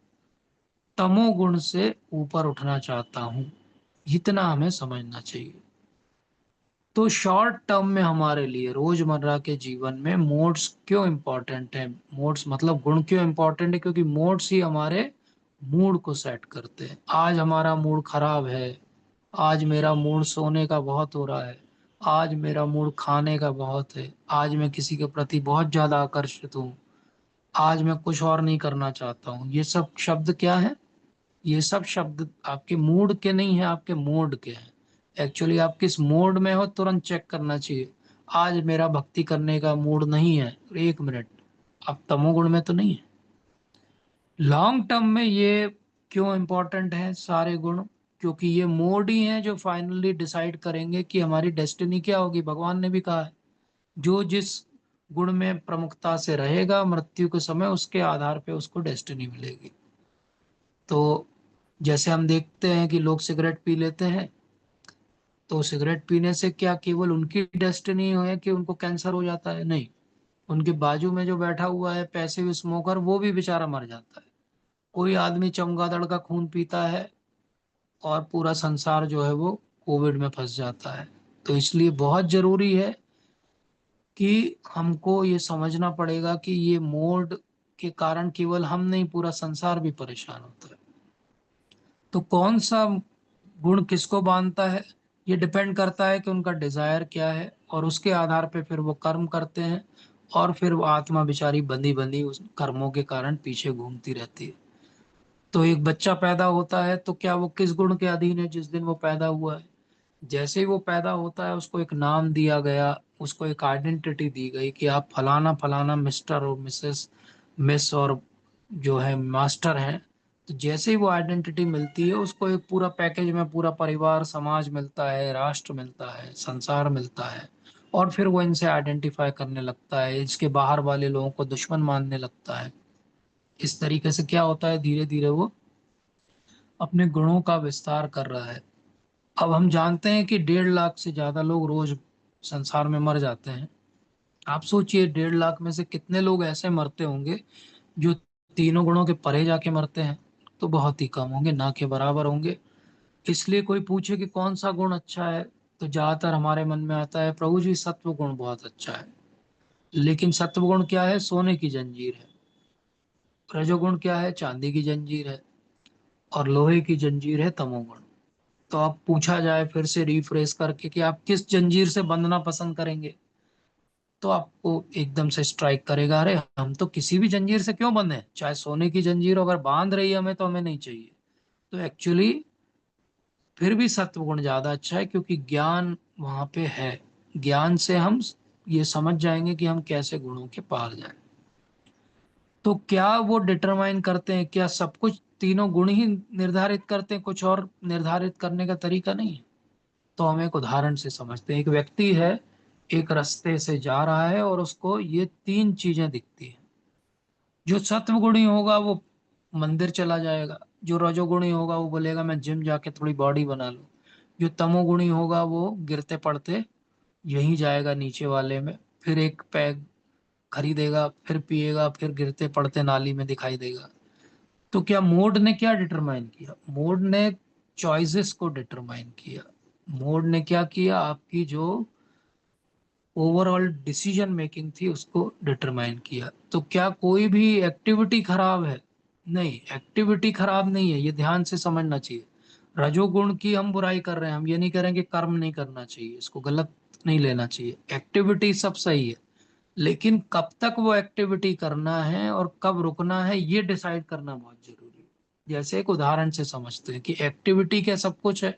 तमोगुण से ऊपर उठना चाहता हूं, इतना हमें समझना चाहिए। तो शॉर्ट टर्म में हमारे लिए रोजमर्रा के जीवन में मोड्स क्यों इंपॉर्टेंट है, मोड्स मतलब गुण क्यों इंपॉर्टेंट है, क्योंकि मोड्स ही हमारे मूड को सेट करते हैं। आज हमारा मूड खराब है, आज मेरा मूड सोने का बहुत हो रहा है, आज मेरा मूड खाने का बहुत है, आज मैं किसी के प्रति बहुत ज्यादा आकर्षित हूँ, आज मैं कुछ और नहीं करना चाहता हूँ, ये सब शब्द क्या है, ये सब शब्द आपके मूड के नहीं है, आपके मोड के हैं। एक्चुअली आप किस मोड में हो तुरंत चेक करना चाहिए। आज मेरा भक्ति करने का मूड नहीं है, एक मिनट, आप तमोगुण में तो नहीं है। लॉन्ग टर्म में ये क्यों इंपॉर्टेंट है सारे गुण, क्योंकि ये मोड ही हैं जो फाइनली डिसाइड करेंगे कि हमारी डेस्टिनी क्या होगी। भगवान ने भी कहा है, जो जिस गुण में प्रमुखता से रहेगा मृत्यु के समय, उसके आधार पे उसको डेस्टिनी मिलेगी। तो जैसे हम देखते हैं कि लोग सिगरेट पी लेते हैं, तो सिगरेट पीने से क्या केवल उनकी डेस्टिनी है कि उनको कैंसर हो जाता है? नहीं, उनके बाजू में जो बैठा हुआ है पैसिव स्मोकर, वो भी बेचारा मर जाता है। कोई आदमी चमगादड़ का खून पीता है और पूरा संसार जो है वो कोविड में फंस जाता है। तो इसलिए बहुत जरूरी है कि हमको ये समझना पड़ेगा कि ये मोड के कारण केवल हम नहीं, पूरा संसार भी परेशान होता है। तो कौन सा गुण किसको बांधता है, ये डिपेंड करता है कि उनका डिजायर क्या है, और उसके आधार पे फिर वो कर्म करते हैं। और फिर वो आत्मा बेचारी बंधी बंधी उस कर्मों के कारण पीछे घूमती रहती है। तो एक बच्चा पैदा होता है तो क्या वो किस गुण के अधीन है जिस दिन वो पैदा हुआ है? जैसे ही वो पैदा होता है उसको एक नाम दिया गया, उसको एक आइडेंटिटी दी गई कि आप फलाना फलाना मिस्टर और मिसेस, मिस और जो है मास्टर हैं। तो जैसे ही वो आइडेंटिटी मिलती है उसको एक पूरा पैकेज में पूरा परिवार समाज मिलता है, राष्ट्र मिलता है, संसार मिलता है। और फिर वो इनसे आइडेंटिफाई करने लगता है, इसके बाहर वाले लोगों को दुश्मन मानने लगता है। इस तरीके से क्या होता है, धीरे धीरे वो अपने गुणों का विस्तार कर रहा है। अब हम जानते हैं कि 1.5 लाख से ज्यादा लोग रोज संसार में मर जाते हैं। आप सोचिए 1.5 लाख में से कितने लोग ऐसे मरते होंगे जो तीनों गुणों के परे जाके मरते हैं? तो बहुत ही कम होंगे, ना के बराबर होंगे। इसलिए कोई पूछे कि कौन सा गुण अच्छा है, तो ज्यादातर हमारे मन में आता है, प्रभु जी सत्व गुण बहुत अच्छा है। लेकिन सत्व गुण क्या है? सोने की जंजीर है। रजोगुण क्या है? चांदी की जंजीर है। और लोहे की जंजीर है तमोगुण। तो अब पूछा जाए फिर से रिफ्रेश करके कि आप किस जंजीर से बंधना पसंद करेंगे, तो आपको एकदम से स्ट्राइक करेगा, अरे हम तो किसी भी जंजीर से क्यों बंधे, चाहे सोने की जंजीर अगर बांध रही है हमें तो हमें नहीं चाहिए। तो एक्चुअली फिर भी सत्व गुण ज्यादा अच्छा है, क्योंकि ज्ञान वहां पे है। ज्ञान से हम ये समझ जाएंगे कि हम कैसे गुणों के पार जाएं। तो क्या वो डिटरमाइन करते हैं? क्या सब कुछ तीनों गुण ही निर्धारित करते हैं, कुछ और निर्धारित करने का तरीका नहीं है? तो हम एक उदाहरण से समझते हैं। एक व्यक्ति है, एक रास्ते से जा रहा है और उसको ये 3 चीजें दिखती हैं। जो सत्वगुणी होगा वो मंदिर चला जाएगा, जो रजोगुणी होगा वो बोलेगा मैं जिम जाके थोड़ी बॉडी बना लूं, जो तमोगुणी होगा वो गिरते पड़ते यहीं जाएगा नीचे वाले में, फिर एक पैग खरीदेगा, फिर पिएगा, फिर गिरते पड़ते नाली में दिखाई देगा। तो क्या मोड ने क्या डिटरमाइन किया? मोड ने चॉइसेस को डिटरमाइन किया। मोड ने क्या किया? आपकी जो ओवरऑल डिसीजन मेकिंग थी उसको डिटरमाइन किया। तो क्या कोई भी एक्टिविटी खराब है? नहीं, एक्टिविटी खराब नहीं है, ये ध्यान से समझना चाहिए। रजोगुण की हम बुराई कर रहे हैं, हम ये नहीं करेंगे कर्म नहीं करना चाहिए, इसको गलत नहीं लेना चाहिए। एक्टिविटी सब सही है, लेकिन कब तक वो एक्टिविटी करना है और कब रुकना है ये डिसाइड करना बहुत जरूरी है। जैसे एक उदाहरण से समझते हैं कि एक्टिविटी क्या सब कुछ है।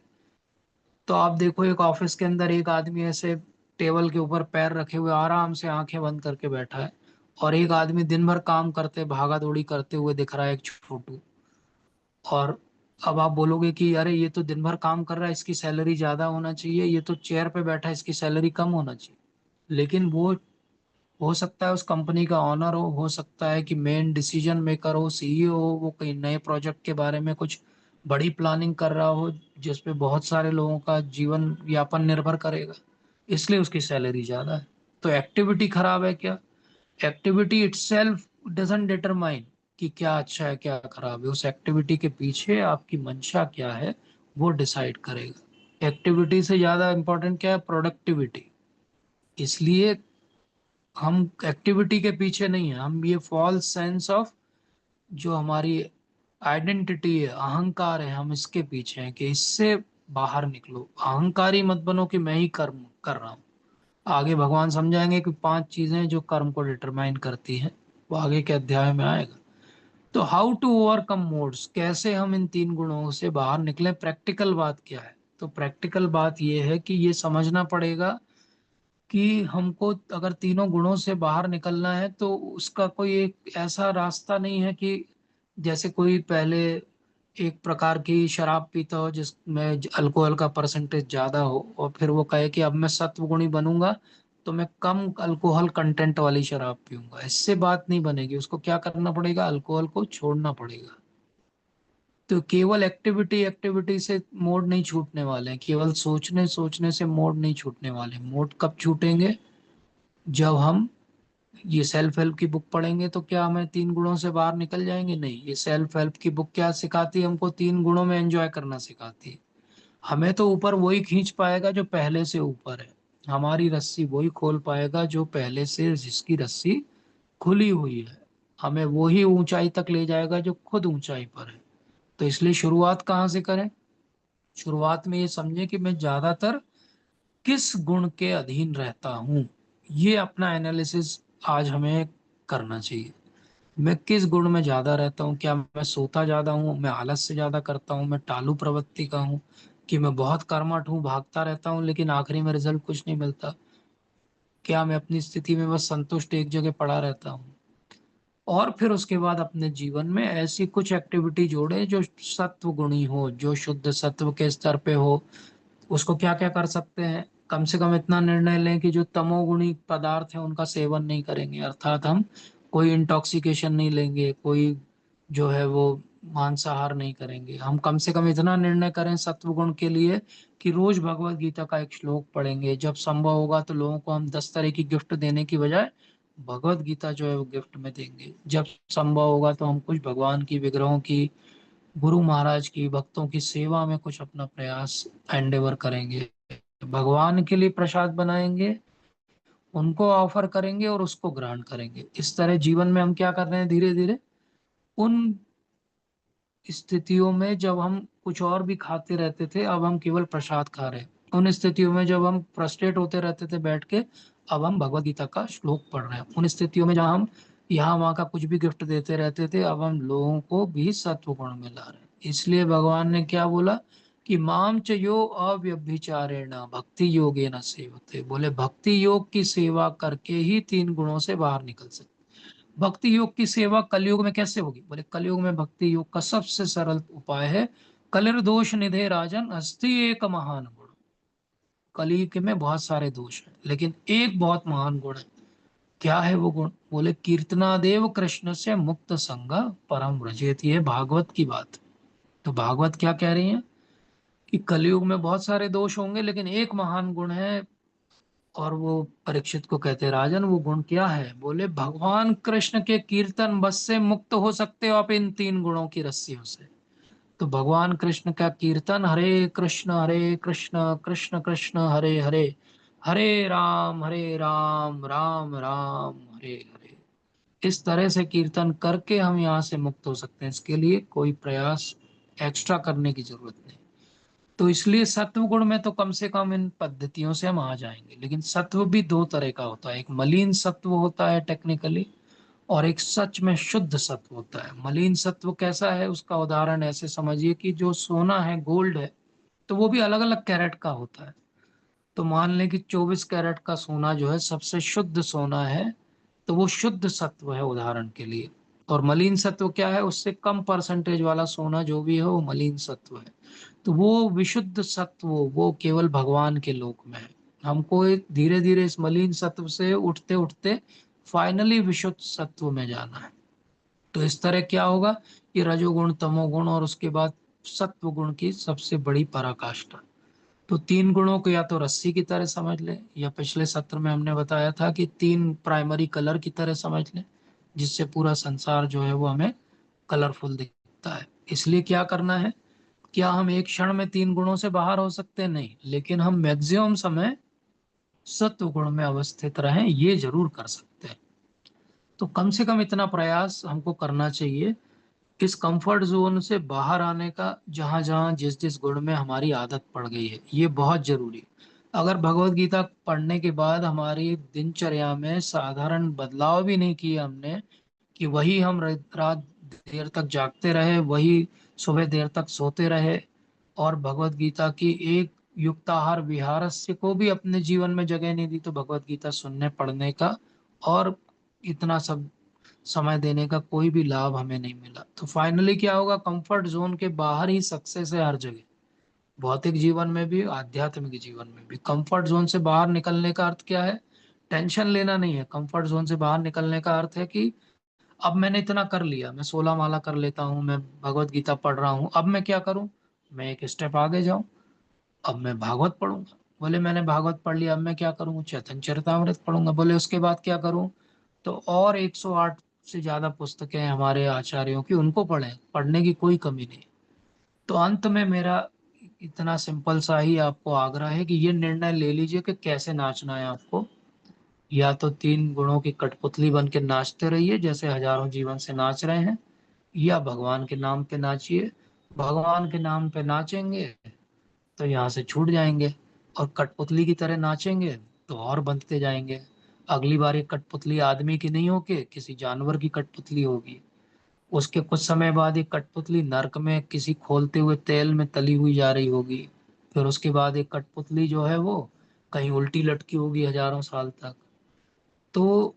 तो आप देखो एक ऑफिस के अंदर एक आदमी ऐसे टेबल के ऊपर पैर रखे हुए आराम से आंखें बंद करके बैठा है, और एक आदमी दिन भर काम करते भागा दौड़ी करते हुए दिख रहा है, एक छोटू। और अब आप बोलोगे कि अरे ये तो दिन भर काम कर रहा है, इसकी सैलरी ज्यादा होना चाहिए, ये तो चेयर पे बैठा है, इसकी सैलरी कम होना चाहिए। लेकिन वो हो सकता है उस कंपनी का ऑनर हो सकता है कि मेन डिसीजन मेकर हो, सीईओ हो, वो कहीं नए प्रोजेक्ट के बारे में कुछ बड़ी प्लानिंग कर रहा हो जिस पे बहुत सारे लोगों का जीवन यापन निर्भर करेगा, इसलिए उसकी सैलरी ज्यादा है। तो एक्टिविटी खराब है क्या? एक्टिविटी इटसेल्फ डजंट डिटरमाइन कि क्या अच्छा है क्या खराब है। उस एक्टिविटी के पीछे आपकी मंशा क्या है वो डिसाइड करेगा। एक्टिविटी से ज्यादा इंपॉर्टेंट क्या है? प्रोडक्टिविटी। इसलिए हम एक्टिविटी के पीछे नहीं है, हम ये फॉल्स सेंस ऑफ जो हमारी आइडेंटिटी है, अहंकार है, हम इसके पीछे हैं कि इससे बाहर निकलो। अहंकारी मत बनो कि मैं ही कर्म कर रहा हूँ। आगे भगवान समझाएंगे कि 5 चीजें जो कर्म को डिटरमाइन करती हैं, वो आगे के अध्याय में आएगा। तो हाउ टू ओवरकम मोड्स, कैसे हम इन 3 गुणों से बाहर निकलें? प्रैक्टिकल बात क्या है? तो प्रैक्टिकल बात यह है कि ये समझना पड़ेगा कि हमको अगर तीनों गुणों से बाहर निकलना है तो उसका कोई एक ऐसा रास्ता नहीं है कि जैसे कोई पहले एक प्रकार की शराब पीता हो जिसमें अल्कोहल का परसेंटेज ज्यादा हो, और फिर वो कहे कि अब मैं सत्व गुणी बनूंगा तो मैं कम अल्कोहल कंटेंट वाली शराब पीऊंगा, इससे बात नहीं बनेगी। उसको क्या करना पड़ेगा, अल्कोहल को छोड़ना पड़ेगा। तो केवल एक्टिविटी एक्टिविटी से मोड नहीं छूटने वाले हैं, केवल सोचने सोचने से मोड नहीं छूटने वाले। मोड कब छूटेंगे, जब हम ये सेल्फ हेल्प की बुक पढ़ेंगे। तो क्या हमें तीन गुणों से बाहर निकल जाएंगे? नहीं, ये सेल्फ हेल्प की बुक क्या सिखाती है हमको, तीन गुणों में एंजॉय करना सिखाती है। हमें तो ऊपर वही खींच पाएगा जो पहले से ऊपर है, हमारी रस्सी वही खोल पाएगा जो पहले से जिसकी रस्सी खुली हुई है। हमें वही ऊंचाई तक ले जाएगा जो खुद ऊंचाई पर है। तो इसलिए शुरुआत कहाँ से करें, शुरुआत में ये समझें कि मैं ज्यादातर किस गुण के अधीन रहता हूँ। ये अपना एनालिसिस आज हमें करना चाहिए। मैं किस गुण में ज्यादा रहता हूँ, क्या मैं सोता ज्यादा हूँ, मैं आलस से ज्यादा करता हूँ, मैं टालू प्रवृत्ति का हूँ, कि मैं बहुत कर्मठ हूँ, भागता रहता हूँ लेकिन आखिरी में रिजल्ट कुछ नहीं मिलता। क्या मैं अपनी स्थिति में बस संतुष्ट एक जगह पड़ा रहता हूँ। और फिर उसके बाद अपने जीवन में ऐसी कुछ एक्टिविटी जोड़े जो सत्व गुणी हो, जो शुद्ध सत्व के स्तर पे हो। उसको क्या क्या कर सकते हैं, कम से कम इतना निर्णय लें कि जो तमोगुणी पदार्थ है उनका सेवन नहीं करेंगे, अर्थात हम कोई इंटॉक्सिकेशन नहीं लेंगे, कोई जो है वो मांसाहार नहीं करेंगे। हम कम से कम इतना निर्णय करें सत्व गुण के लिए कि रोज भगवत गीता का एक श्लोक पढ़ेंगे। जब संभव होगा तो लोगों को हम 10 तरह की गिफ्ट देने की बजाय भगवत गीता जो है वो गिफ्ट में देंगे। जब संभव होगा तो हम कुछ भगवान की विग्रहों की, गुरु महाराज की, भक्तों की सेवा में कुछ अपना प्रयास एंडेवर करेंगे। भगवान के लिए प्रसाद बनाएंगे, उनको ऑफर करेंगे और उसको ग्रहण करेंगे। इस तरह जीवन में हम क्या कर रहे हैं, धीरे धीरे उन स्थितियों में जब हम कुछ और भी खाते रहते थे अब हम केवल प्रसाद खा रहे हैं। उन स्थितियों में जब हम फ्रस्ट्रेट होते रहते थे बैठ के, अब हम भगवत गीता का श्लोक पढ़ रहे हैं। उन स्थितियों में जहाँ हम यहाँ वहाँ का कुछ भी गिफ्ट देते रहते थे, अब हम लोगों को भी सत्व गुण में ला रहे हैं। इसलिए भगवान ने क्या बोला कि माम च यो अव्यभिचारेण भक्ति योगेन सेवते, बोले भक्ति योग की सेवा करके ही तीन गुणों से बाहर निकल सकते। भक्ति योग की सेवा कलयुग में कैसे होगी, बोले कलयुग में भक्ति योग का सबसे सरल उपाय है, कलिर दोष निधे राजन अस्ति एक महान गुण। कलयुग में बहुत सारे दोष हैं लेकिन एक बहुत महान गुण है। क्या है वो गुण, बोले कीर्तनादेव कृष्ण से मुक्त संग परम व्रजेत। ये भागवत की बात। तो भागवत क्या कह रही है कि कलयुग में बहुत सारे दोष होंगे लेकिन एक महान गुण है। और वो परीक्षित को कहते, राजन वो गुण क्या है, बोले भगवान कृष्ण के कीर्तन बस से मुक्त हो सकते हो आप इन तीन गुणों की रस्सियों से। तो भगवान कृष्ण का कीर्तन, हरे कृष्ण कृष्ण कृष्ण हरे हरे, हरे राम राम राम हरे हरे। इस तरह से कीर्तन करके हम यहाँ से मुक्त हो सकते हैं। इसके लिए कोई प्रयास एक्स्ट्रा करने की जरूरत नहीं। तो इसलिए सत्व गुण में तो कम से कम इन पद्धतियों से हम आ जाएंगे। लेकिन सत्व भी दो तरह का होता है, एक मलिन सत्व होता है टेक्निकली, और एक सच में शुद्ध सत्व होता है। मलिन सत्व कैसा है, उसका उदाहरण ऐसे समझिए कि जो सोना है, गोल्ड है, तो वो भी अलग अलग कैरेट का होता है। तो मान लें कि 24 कैरेट का सोना जो है सबसे शुद्ध सोना है, तो वो शुद्ध सत्व है उदाहरण के लिए। और मलिन सत्व क्या है, उससे कम परसेंटेज वाला सोना जो भी है वो मलिन सत्व है। तो वो विशुद्ध सत्व वो केवल भगवान के लोक में है। हमको धीरे धीरे इस मलिन सत्व से उठते उठते फाइनली विशुद्ध सत्व में जाना है। तो इस तरह क्या होगा कि रजोगुण, तमोगुण और उसके बाद सत्व गुण की सबसे बड़ी पराकाष्ठा। तो तीन गुणों को या तो रस्सी की तरह समझ ले, या पिछले सत्र में हमने बताया था कि तीन प्राइमरी कलर की तरह समझ ले, जिससे पूरा संसार जो है वो हमें कलरफुल दिखता है। इसलिए क्या करना है, क्या हम एक क्षण में तीन गुणों से बाहर हो सकते हैं? नहीं, लेकिन हम मैक्सिमम समय सत्व गुण में अवस्थित रहें, ये जरूर कर सकते हैं। तो कम से कम इतना प्रयास हमको करना चाहिए, इस कंफर्ट जोन से बाहर आने का, जहां जहां जिस जिस गुण में हमारी आदत पड़ गई है। ये बहुत जरूरी है। अगर भगवत गीता पढ़ने के बाद हमारी दिनचर्या में साधारण बदलाव भी नहीं किए हमने, कि वही हम रात देर तक जागते रहे, वही सुबह देर तक सोते रहे, और भगवत गीता की एक युक्ताहार विहारस्य को भी अपने जीवन में जगह नहीं दी, तो भगवत गीता सुनने पढ़ने का और इतना सब समय देने का कोई भी लाभ हमें नहीं मिला। तो फाइनली क्या होगा, कंफर्ट जोन के बाहर ही सक्सेस है हर जगह, भौतिक जीवन में भी आध्यात्मिक जीवन में भी। कंफर्ट जोन से बाहर निकलने का अर्थ क्या है, टेंशन लेना नहीं है। कंफर्ट जोन से बाहर निकलने का अर्थ है कि अब मैंने इतना कर लिया, मैं 16 माला कर लेता हूँ, मैं भगवत गीता पढ़ रहा हूँ, अब मैं क्या करूँ, मैं एक स्टेप आगे जाऊं, अब मैं भागवत पढ़ूंगा। बोले मैंने भागवत पढ़ लिया, अब मैं क्या करूँ, चैतन्य चरितामृत पढ़ूंगा। बोले उसके बाद क्या करूँ, तो और 108 से ज्यादा पुस्तकें हैं हमारे आचार्यों की, उनको पढ़ें, पढ़ने की कोई कमी नहीं। तो अंत में मेरा इतना सिंपल सा ही आपको आग्रह है कि ये निर्णय ले लीजिए कि कैसे नाचना है आपको। या तो 3 गुणों की कठपुतली बन के नाचते रहिए जैसे हजारों जीवन से नाच रहे हैं, या भगवान के नाम पे नाचिए। भगवान के नाम पे नाचेंगे तो यहाँ से छूट जाएंगे, और कठपुतली की तरह नाचेंगे तो और बनते जाएंगे। अगली बार ये कठपुतली आदमी की नहीं होके किसी जानवर की कठपुतली होगी। उसके कुछ समय बाद ये कठपुतली नरक में किसी खोलते हुए तेल में तली हुई जा रही होगी। फिर उसके बाद एक कठपुतली जो है वो कहीं उल्टी लटकी होगी हजारों साल तक। तो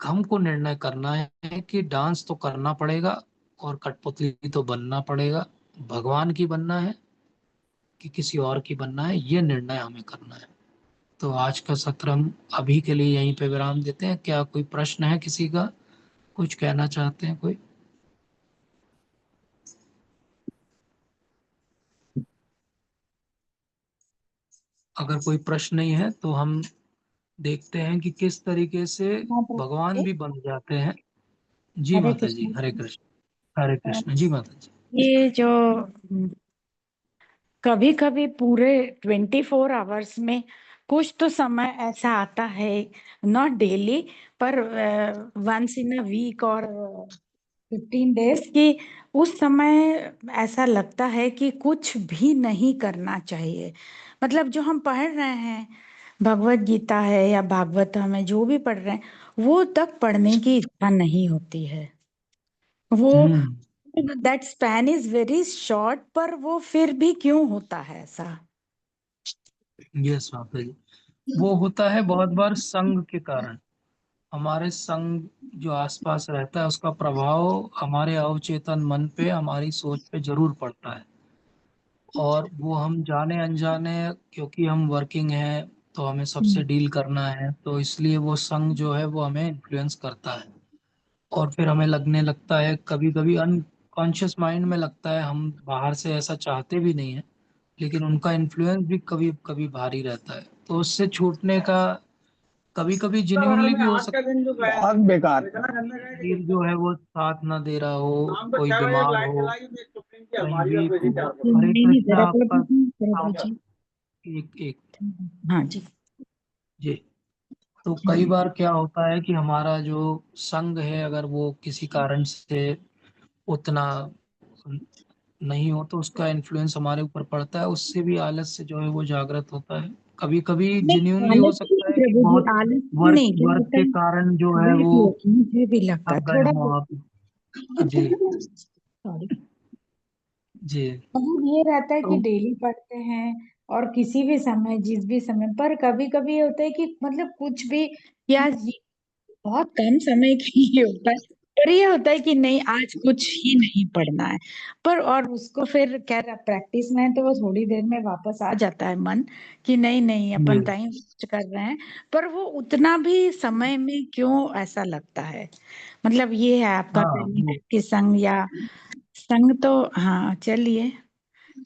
हमको निर्णय करना है कि डांस तो करना पड़ेगा और कठपुतली तो बनना पड़ेगा। भगवान की बनना है कि किसी और की बनना है, ये निर्णय हमें करना है। तो आज का सत्र हम अभी के लिए यहीं पे विराम देते हैं। क्या कोई प्रश्न है किसी का, कुछ कहना चाहते हैं कोई? अगर कोई प्रश्न नहीं है तो हम देखते हैं कि किस तरीके से हाँ तो भगवान भी बन जाते हैं। जी हरे माता जी, कृष्ण। हरे कृष्ण। हरे कृष्ण जी माता जी। ये जो कभी कभी पूरे 24 आवर्स में कुछ तो समय ऐसा आता है, नॉट डेली, पर वंस इन अ वीक और 15 डेज की, उस समय ऐसा लगता है कि कुछ भी नहीं करना चाहिए। मतलब जो हम पढ़ रहे हैं, भगवत गीता है या भागवत, हमें जो भी पढ़ रहे हैं वो तक पढ़ने की इच्छा नहीं होती है। वो hmm. That span is very short, पर वो फिर भी क्यों होता है ऐसा? यस माता जी, वो होता है बहुत बार संग के कारण। हमारे संग जो आसपास रहता है उसका प्रभाव हमारे अवचेतन मन पे, हमारी सोच पे जरूर पड़ता है। और वो हम जाने अनजाने, क्योंकि हम वर्किंग हैं तो हमें सबसे डील करना है, तो इसलिए वो संग जो है वो हमें इन्फ्लुएंस करता है। और फिर हमें लगने लगता है, कभी कभी अनकॉन्शियस माइंड में लगता है, हम बाहर से ऐसा चाहते भी नहीं है, लेकिन उनका इन्फ्लुएंस भी कभी कभी भारी रहता है। तो उससे छूटने का कभी कभी जेन्युइनली भी हो आज का सकता दिन जो है, गया बहुत बेकार था। शरीर जो है वो साथ ना दे रहा हो, शाम को कोई 6 बजे बीमार लाइट हो, जलाई तो एक सुप्रीम की कहीं अलमारी में वीक भेजी हो। 4 बजे। हरे नहीं नहीं, कृष्णा जरा आपका प्रभु जी। एक एक हाँ जी। जी। तो कई हाँ। बार क्या होता है कि हमारा जो संग है, अगर वो किसी कारण से उतना नहीं हो तो उसका इन्फ्लुएंस हमारे ऊपर पड़ता है, उससे भी आलस से जो है वो जागृत होता है। कभी कभी नहीं, जेन्युइनली हो आलस सकता नहीं है कि प्रभु जी, बहुत आलस भी वर्क नहीं, क्या वर्क होता के है, कारण जो है वेट वो लॉस मुझे भी लगता थक है गए थोड़ा। हों आप। जी सॉरी। जी। मतलब ये रहता है तो कि डेली पढ़ते हैं और किसी भी समय, जिस भी समय पर, कभी कभी ये होता है कि मतलब कुछ भी, या बहुत कम समय के लिए होता है, पर ये होता है कि नहीं, आज कुछ ही नहीं पढ़ना है। पर और उसको फिर क्या, प्रैक्टिस में है तो वो थोड़ी देर में वापस आ जाता है मन कि नहीं नहीं, जी। अपन टाइम वेस्ट कर रहे हैं। पर वो उतना भी समय में क्यों ऐसा लगता है? मतलब ये है आपका हाँ कहना वो कि संग, या संग तो, हाँ चलिए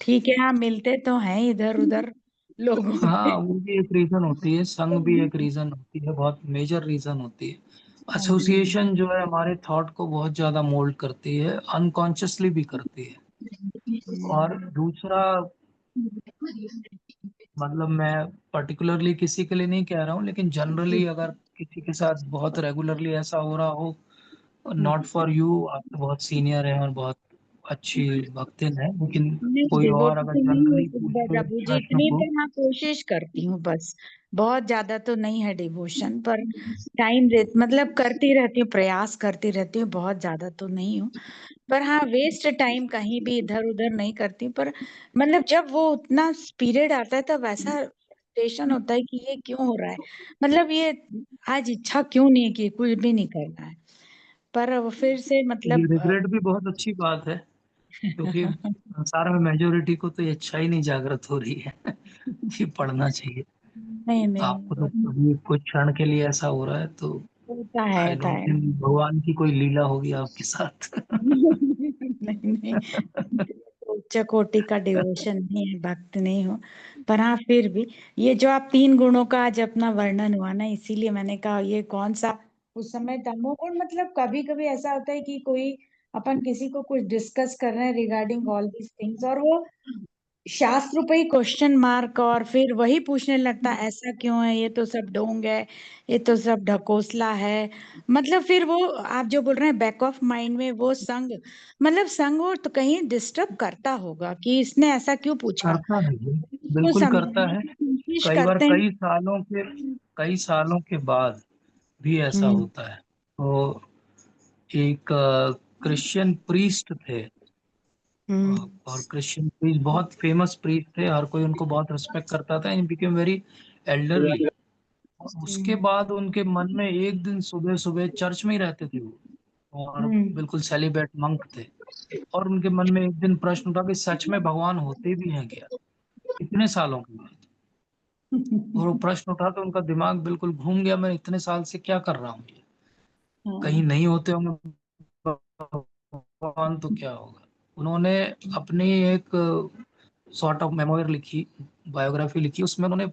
ठीक है, हाँ मिलते तो हैं इधर उधर लोगों हाँ से। वो भी एक रीजन होती है, संग भी एक रीजन होती है, बहुत मेजर रीजन होती है। हाँ जी। एसोसिएशन जो है हमारे थॉट को बहुत ज्यादा मोल्ड करती है, अनकॉन्शियसली भी करती है। और दूसरा, मतलब मैं पर्टिकुलरली किसी के लिए नहीं कह रहा हूँ, लेकिन जनरली अगर किसी के साथ बहुत रेगुलरली ऐसा हो रहा हो, नॉट फॉर यू, आप तो बहुत सीनियर हैं और बहुत अच्छी भक्तिन है, लेकिन नहीं, कोई और डिवोटी अगर तो नहीं जनरली है पूछे प्रभु जी, प्रश्न इतनी को। तो हाँ कोशिश करती हूँ बस। बहुत ज्यादा तो नहीं है डिवोशन, पर टाइम दे, मतलब करती रहती हूँ, प्रयास करती रहती हूँ, बहुत ज्यादा तो नहीं हूँ। पर हाँ, वेस्ट टाइम कहीं भी इधर उधर नहीं करती हूँ। पर मतलब जब वो उतना पीरियड आता है तब ऐसा टेंशन होता है कि ये क्यों हो रहा है, मतलब ये आज इच्छा क्यों नहीं है कि कुछ भी नहीं करना है। पर फिर से ये मतलब रिग्रेट भी बहुत अच्छी बात है, क्योंकि संसार में मेजोरिटी को तो ये अच्छा ही नहीं जागृत हो रही है कि पढ़ना चाहिए। नहीं नहीं आपको तो कभी कुछ क्षण के लिए ऐसा हो रहा है तो आई होता डोंट है थिंक भगवान की कोई लीला होगी आपके साथ। नहीं नहीं, उच्च कोटि का डिवोशन नहीं है, भक्त नहीं हो। पर हाँ फिर भी ये जो आप 3 गुणों का आज अपना वर्णन हुआ ना, इसीलिए मैंने कहा ये कौन सा उस समय तमोगुण। मतलब कभी कभी ऐसा होता है कि कोई अपन किसी को कुछ डिस्कस कर रहे हैं रिगार्डिंग ऑल दीज थिंग्स, और वो शास्त्र पे ही क्वेश्चन मार्क, और फिर वही पूछने लगता है ऐसा क्यों है, ये तो सब ढोंग है, ये तो सब ढकोसला है। मतलब फिर वो आप जो बोल रहे हैं बैक ऑफ माइंड में वो संग, मतलब संग वो तो कहीं डिस्टर्ब करता होगा कि इसने ऐसा क्यों पूछा। करता है जी, उसको बिल्कुल करता समझने है। की कोशिश कई बार करते हैं। कई सालों के बाद भी ऐसा हम्म होता है। तो एक क्रिश्चियन प्रीस्ट थे, हम्म और क्रिश्चियन प्रीस्ट बहुत फेमस प्रीस्ट थे, हर कोई उनको बहुत रिस्पेक्ट करता था, एंड बिकेम वेरी एल्डरली। उसके हम्म बाद उनके मन में एक दिन सुबह सुबह चर्च में ही रहते थे वो, और हम्म बिल्कुल सेलिब्रेट मंक थे, और उनके मन में एक दिन प्रश्न उठा कि सच में भगवान होते भी हैं क्या, इतने सालों के बाद। और वो प्रश्न उठा तो उनका दिमाग बिल्कुल घूम गया, मैं इतने साल से क्या कर रहा हूँ, कहीं हाँ, नहीं होते होंगे भगवान तो क्या होगा। उन्होंने अपनी एक सॉर्ट ऑफ मेमोयर लिखी, बायोग्राफी लिखी, उसमें उन्होंने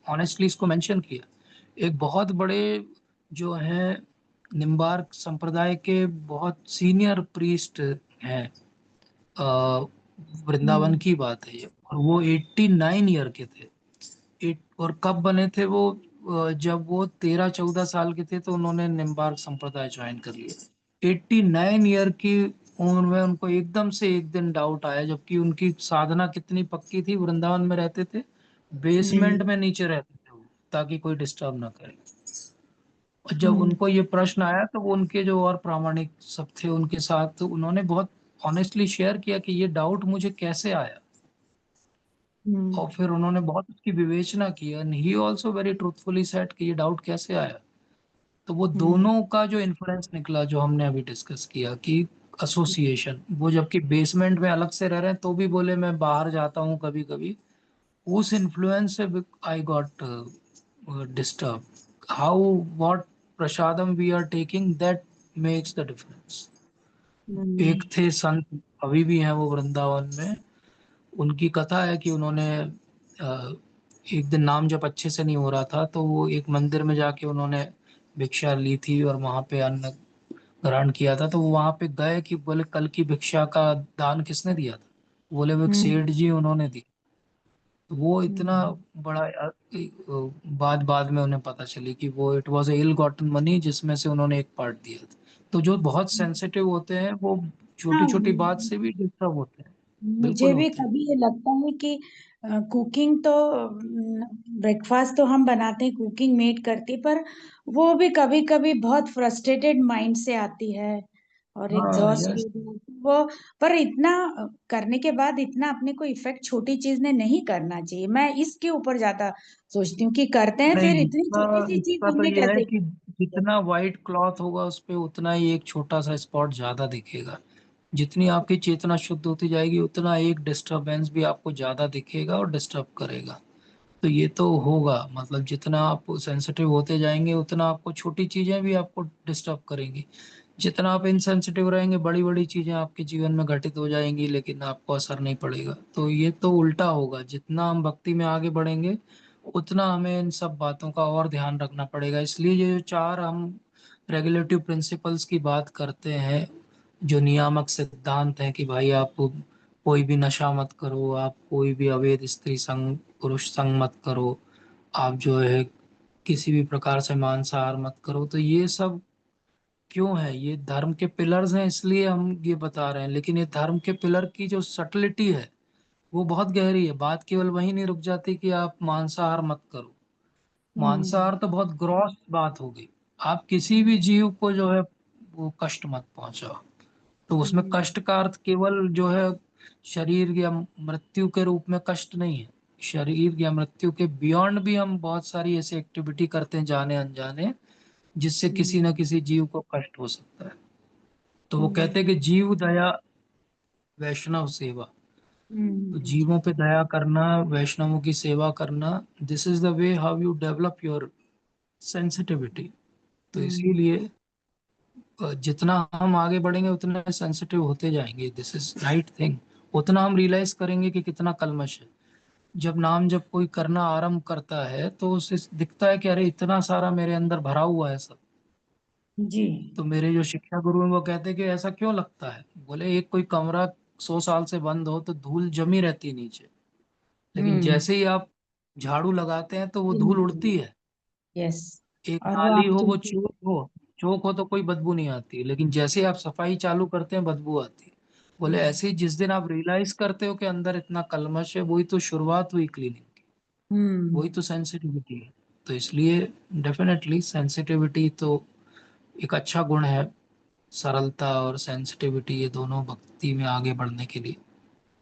ऑनेस्टली इसको मेंशन किया। एक बहुत बड़े जो है निम्बार्क संप्रदाय के बहुत सीनियर प्रीस्ट हैं, अ, वृंदावन हम्म की बात है ये, और वो 89 ईयर के थे। और कब बने थे वो, जब वो 13-14 साल के थे तो उन्होंने निम्बार्क संप्रदाय ज्वाइन कर लिया। 89 ईयर की उम्र में उनको एकदम से एक दिन डाउट आया, जबकि उनकी साधना कितनी पक्की थी, वृंदावन में रहते थे, बेसमेंट हम्म में नीचे रहते थे वो, ताकि कोई डिस्टर्ब ना करे। और जब हम्म उनको ये प्रश्न आया तो वो उनके जो और प्रामाणिक सब थे उनके साथ, तो उन्होंने बहुत ऑनेस्टली शेयर किया कि ये डाउट मुझे कैसे आया। हम्म और फिर उन्होंने बहुत उसकी विवेचना की, and he also very truthfully said कि ये डाउट कैसे आया। तो वो हम्म दोनों का जो इन्फ्लुएंस निकला, जो हमने अभी डिस्कस किया कि एसोसिएशन, वो जबकि बेसमेंट में अलग से रह रहे हैं तो भी बोले मैं बाहर जाता हूँ कभी कभी, उस इन्फ्लुएंस से I got disturb. How what prasadam we are taking, that makes the difference. एक हम्म थे संत, अभी भी हैं वो वृंदावन में। उनकी कथा है कि उन्होंने अ, एक दिन नाम जब अच्छे से नहीं हो रहा था तो वो एक मंदिर में जाके उन्होंने भिक्षा ली थी, और वहां पे अन्न ग्रहण किया था। तो वो वहां पे गए कि बोले कल की भिक्षा का दान किसने दिया था, बोले वो एक हम्म सेठ जी उन्होंने दी। तो वो इतना हम्म बड़ा बात बाद में उन्हें पता चली कि वो it was ill gotten money, जिसमें से उन्होंने एक पार्ट दिया था। तो जो बहुत सेंसिटिव होते हैं वो छोटी हाँ, छोटी बात से भी डिस्टर्ब होते हैं। मुझे बिल्कुल भी होते हैं। कभी ये लगता है कि कुकिंग तो ब्रेकफास्ट तो हम बनाते हैं, कुकिंग मेड करती है, पर वो भी कभी कभी बहुत फ्रस्ट्रेटेड माइंड से आती है और हाँ एग्जॉस्ट यस। वो। पर इतना करने के बाद इतना अपने को इफेक्ट छोटी चीज ने नहीं करना चाहिए। मैं इसके ऊपर ज्यादा सोचती हूँ कि करते हैं फिर नहीं, इतनी छोटी सी चीज इसका तो हमने ये है कैसे कि जितना वाइट क्लॉथ होगा उस पे उतना ही एक छोटा सा स्पॉट ज्यादा दिखेगा। जितनी आपकी चेतना शुद्ध होती जाएगी उतना एक डिस्टरबेंस भी आपको ज्यादा दिखेगा और डिस्टर्ब करेगा। तो ये तो होगा, मतलब जितना आप सेंसिटिव होते जाएंगे उतना आपको छोटी चीजें भी आपको डिस्टर्ब करेंगी। जितना आप इनसेंसिटिव रहेंगे बड़ी बड़ी चीजें आपके जीवन में घटित हो जाएंगी, लेकिन आपको असर नहीं पड़ेगा। तो ये तो उल्टा होगा, जितना हम भक्ति में आगे बढ़ेंगे उतना हमें इन सब बातों का और ध्यान रखना पड़ेगा। इसलिए ये जो चार हम रेगुलेटिव प्रिंसिपल्स की बात करते हैं, जो नियामक सिद्धांत हैं कि भाई आप कोई भी नशा मत करो, आप कोई भी अवैध स्त्री संग पुरुष संग मत करो, आप जो है किसी भी प्रकार से मांसाहार मत करो, तो ये सब क्यों है, ये धर्म के पिलर्स हैं इसलिए हम ये बता रहे हैं। लेकिन ये धर्म के पिलर की जो सटलिटी है वो बहुत गहरी है। बात केवल वही नहीं रुक जाती कि आप मांसाहार मत करो। हम्म मांसाहार तो बहुत ग्रॉस बात होगी। आप किसी भी जीव को जो है वो कष्ट मत पहुंचाओ। तो उसमें हम्म कष्ट का अर्थ केवल जो है शरीर या मृत्यु के रूप में कष्ट नहीं है। शरीर या मृत्यु के बियॉन्ड भी हम बहुत सारी ऐसी एक्टिविटी करते हैं जाने अनजाने, जिससे किसी न किसी जीव को कष्ट हो सकता है। तो वो कहते हैं कि जीव दया वैष्णव सेवा। तो जीवों पे दया करना, वैष्णवों की सेवा करना, this is the way how you develop your sensitivity. तो इसीलिए जितना हम आगे बढ़ेंगे उतना सेंसिटिव होते जाएंगे, दिस इज राइट थिंग। उतना हम रियलाइज करेंगे कि कितना कलमश है। जब नाम जब कोई करना आरंभ करता है तो उसे दिखता है कि अरे इतना सारा मेरे अंदर भरा हुआ है सब। जी। तो मेरे जो शिक्षा गुरु हैं वो कहते हैं कि ऐसा क्यों लगता है। बोले एक कोई कमरा 100 साल से बंद हो तो धूल जमी रहती है नीचे, लेकिन जैसे ही आप झाड़ू लगाते हैं तो वो धूल उड़ती है। यस। एक और वो नाली आप हो, वो चौक हो तो कोई बदबू नहीं आती, लेकिन जैसे ही आप सफाई चालू करते हैं बदबू आती है। बोले ऐसे ही जिस दिन आप रियलाइज करते हो कि अंदर इतना कलमश है, वही तो शुरुआत हुई क्लीनिंग की, वही तो सेंसिटिविटी है। तो इसलिए डेफिनेटली सेंसिटिविटी तो एक अच्छा गुण है। सरलता और सेंसिटिविटी, ये दोनों भक्ति में आगे बढ़ने के लिए।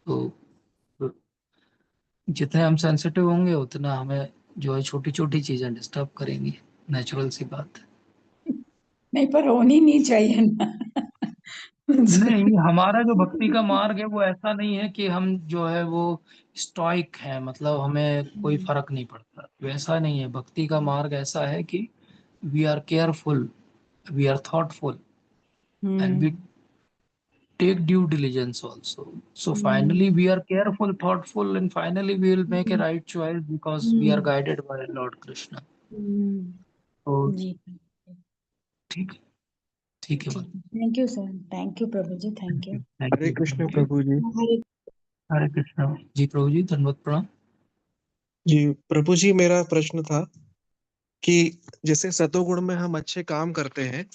तो जितने हम सेंसिटिव होंगे उतना हमें जो है छोटी छोटी चीजें डिस्टर्ब करेंगी, नेचुरल सी बात है। नहीं, पर होनी नहीं चाहिए ना। नहीं, हमारा जो भक्ति का मार्ग है वो ऐसा नहीं है कि हम जो है वो स्टॉइक है, मतलब हमें कोई फर्क नहीं पड़ता, वैसा नहीं है। भक्ति का मार्ग ऐसा है कि we are careful, we are thoughtful, and we take due diligence also. So finally we are careful, thoughtful, and finally we will make a right choice because we are guided by Lord Krishna. तो जी। ठीक है, ठीक है बात। Thank you sir, thank you प्रभु जी, thank you. Thank Hare you, Krishna thank you. प्रभु जी। हरे कृष्णा जी प्रभु जी, धन्यवाद, प्रणाम। जी प्रभु जी, मेरा प्रश्न था कि जैसे सतोगुण में हम अच्छे काम करते हैं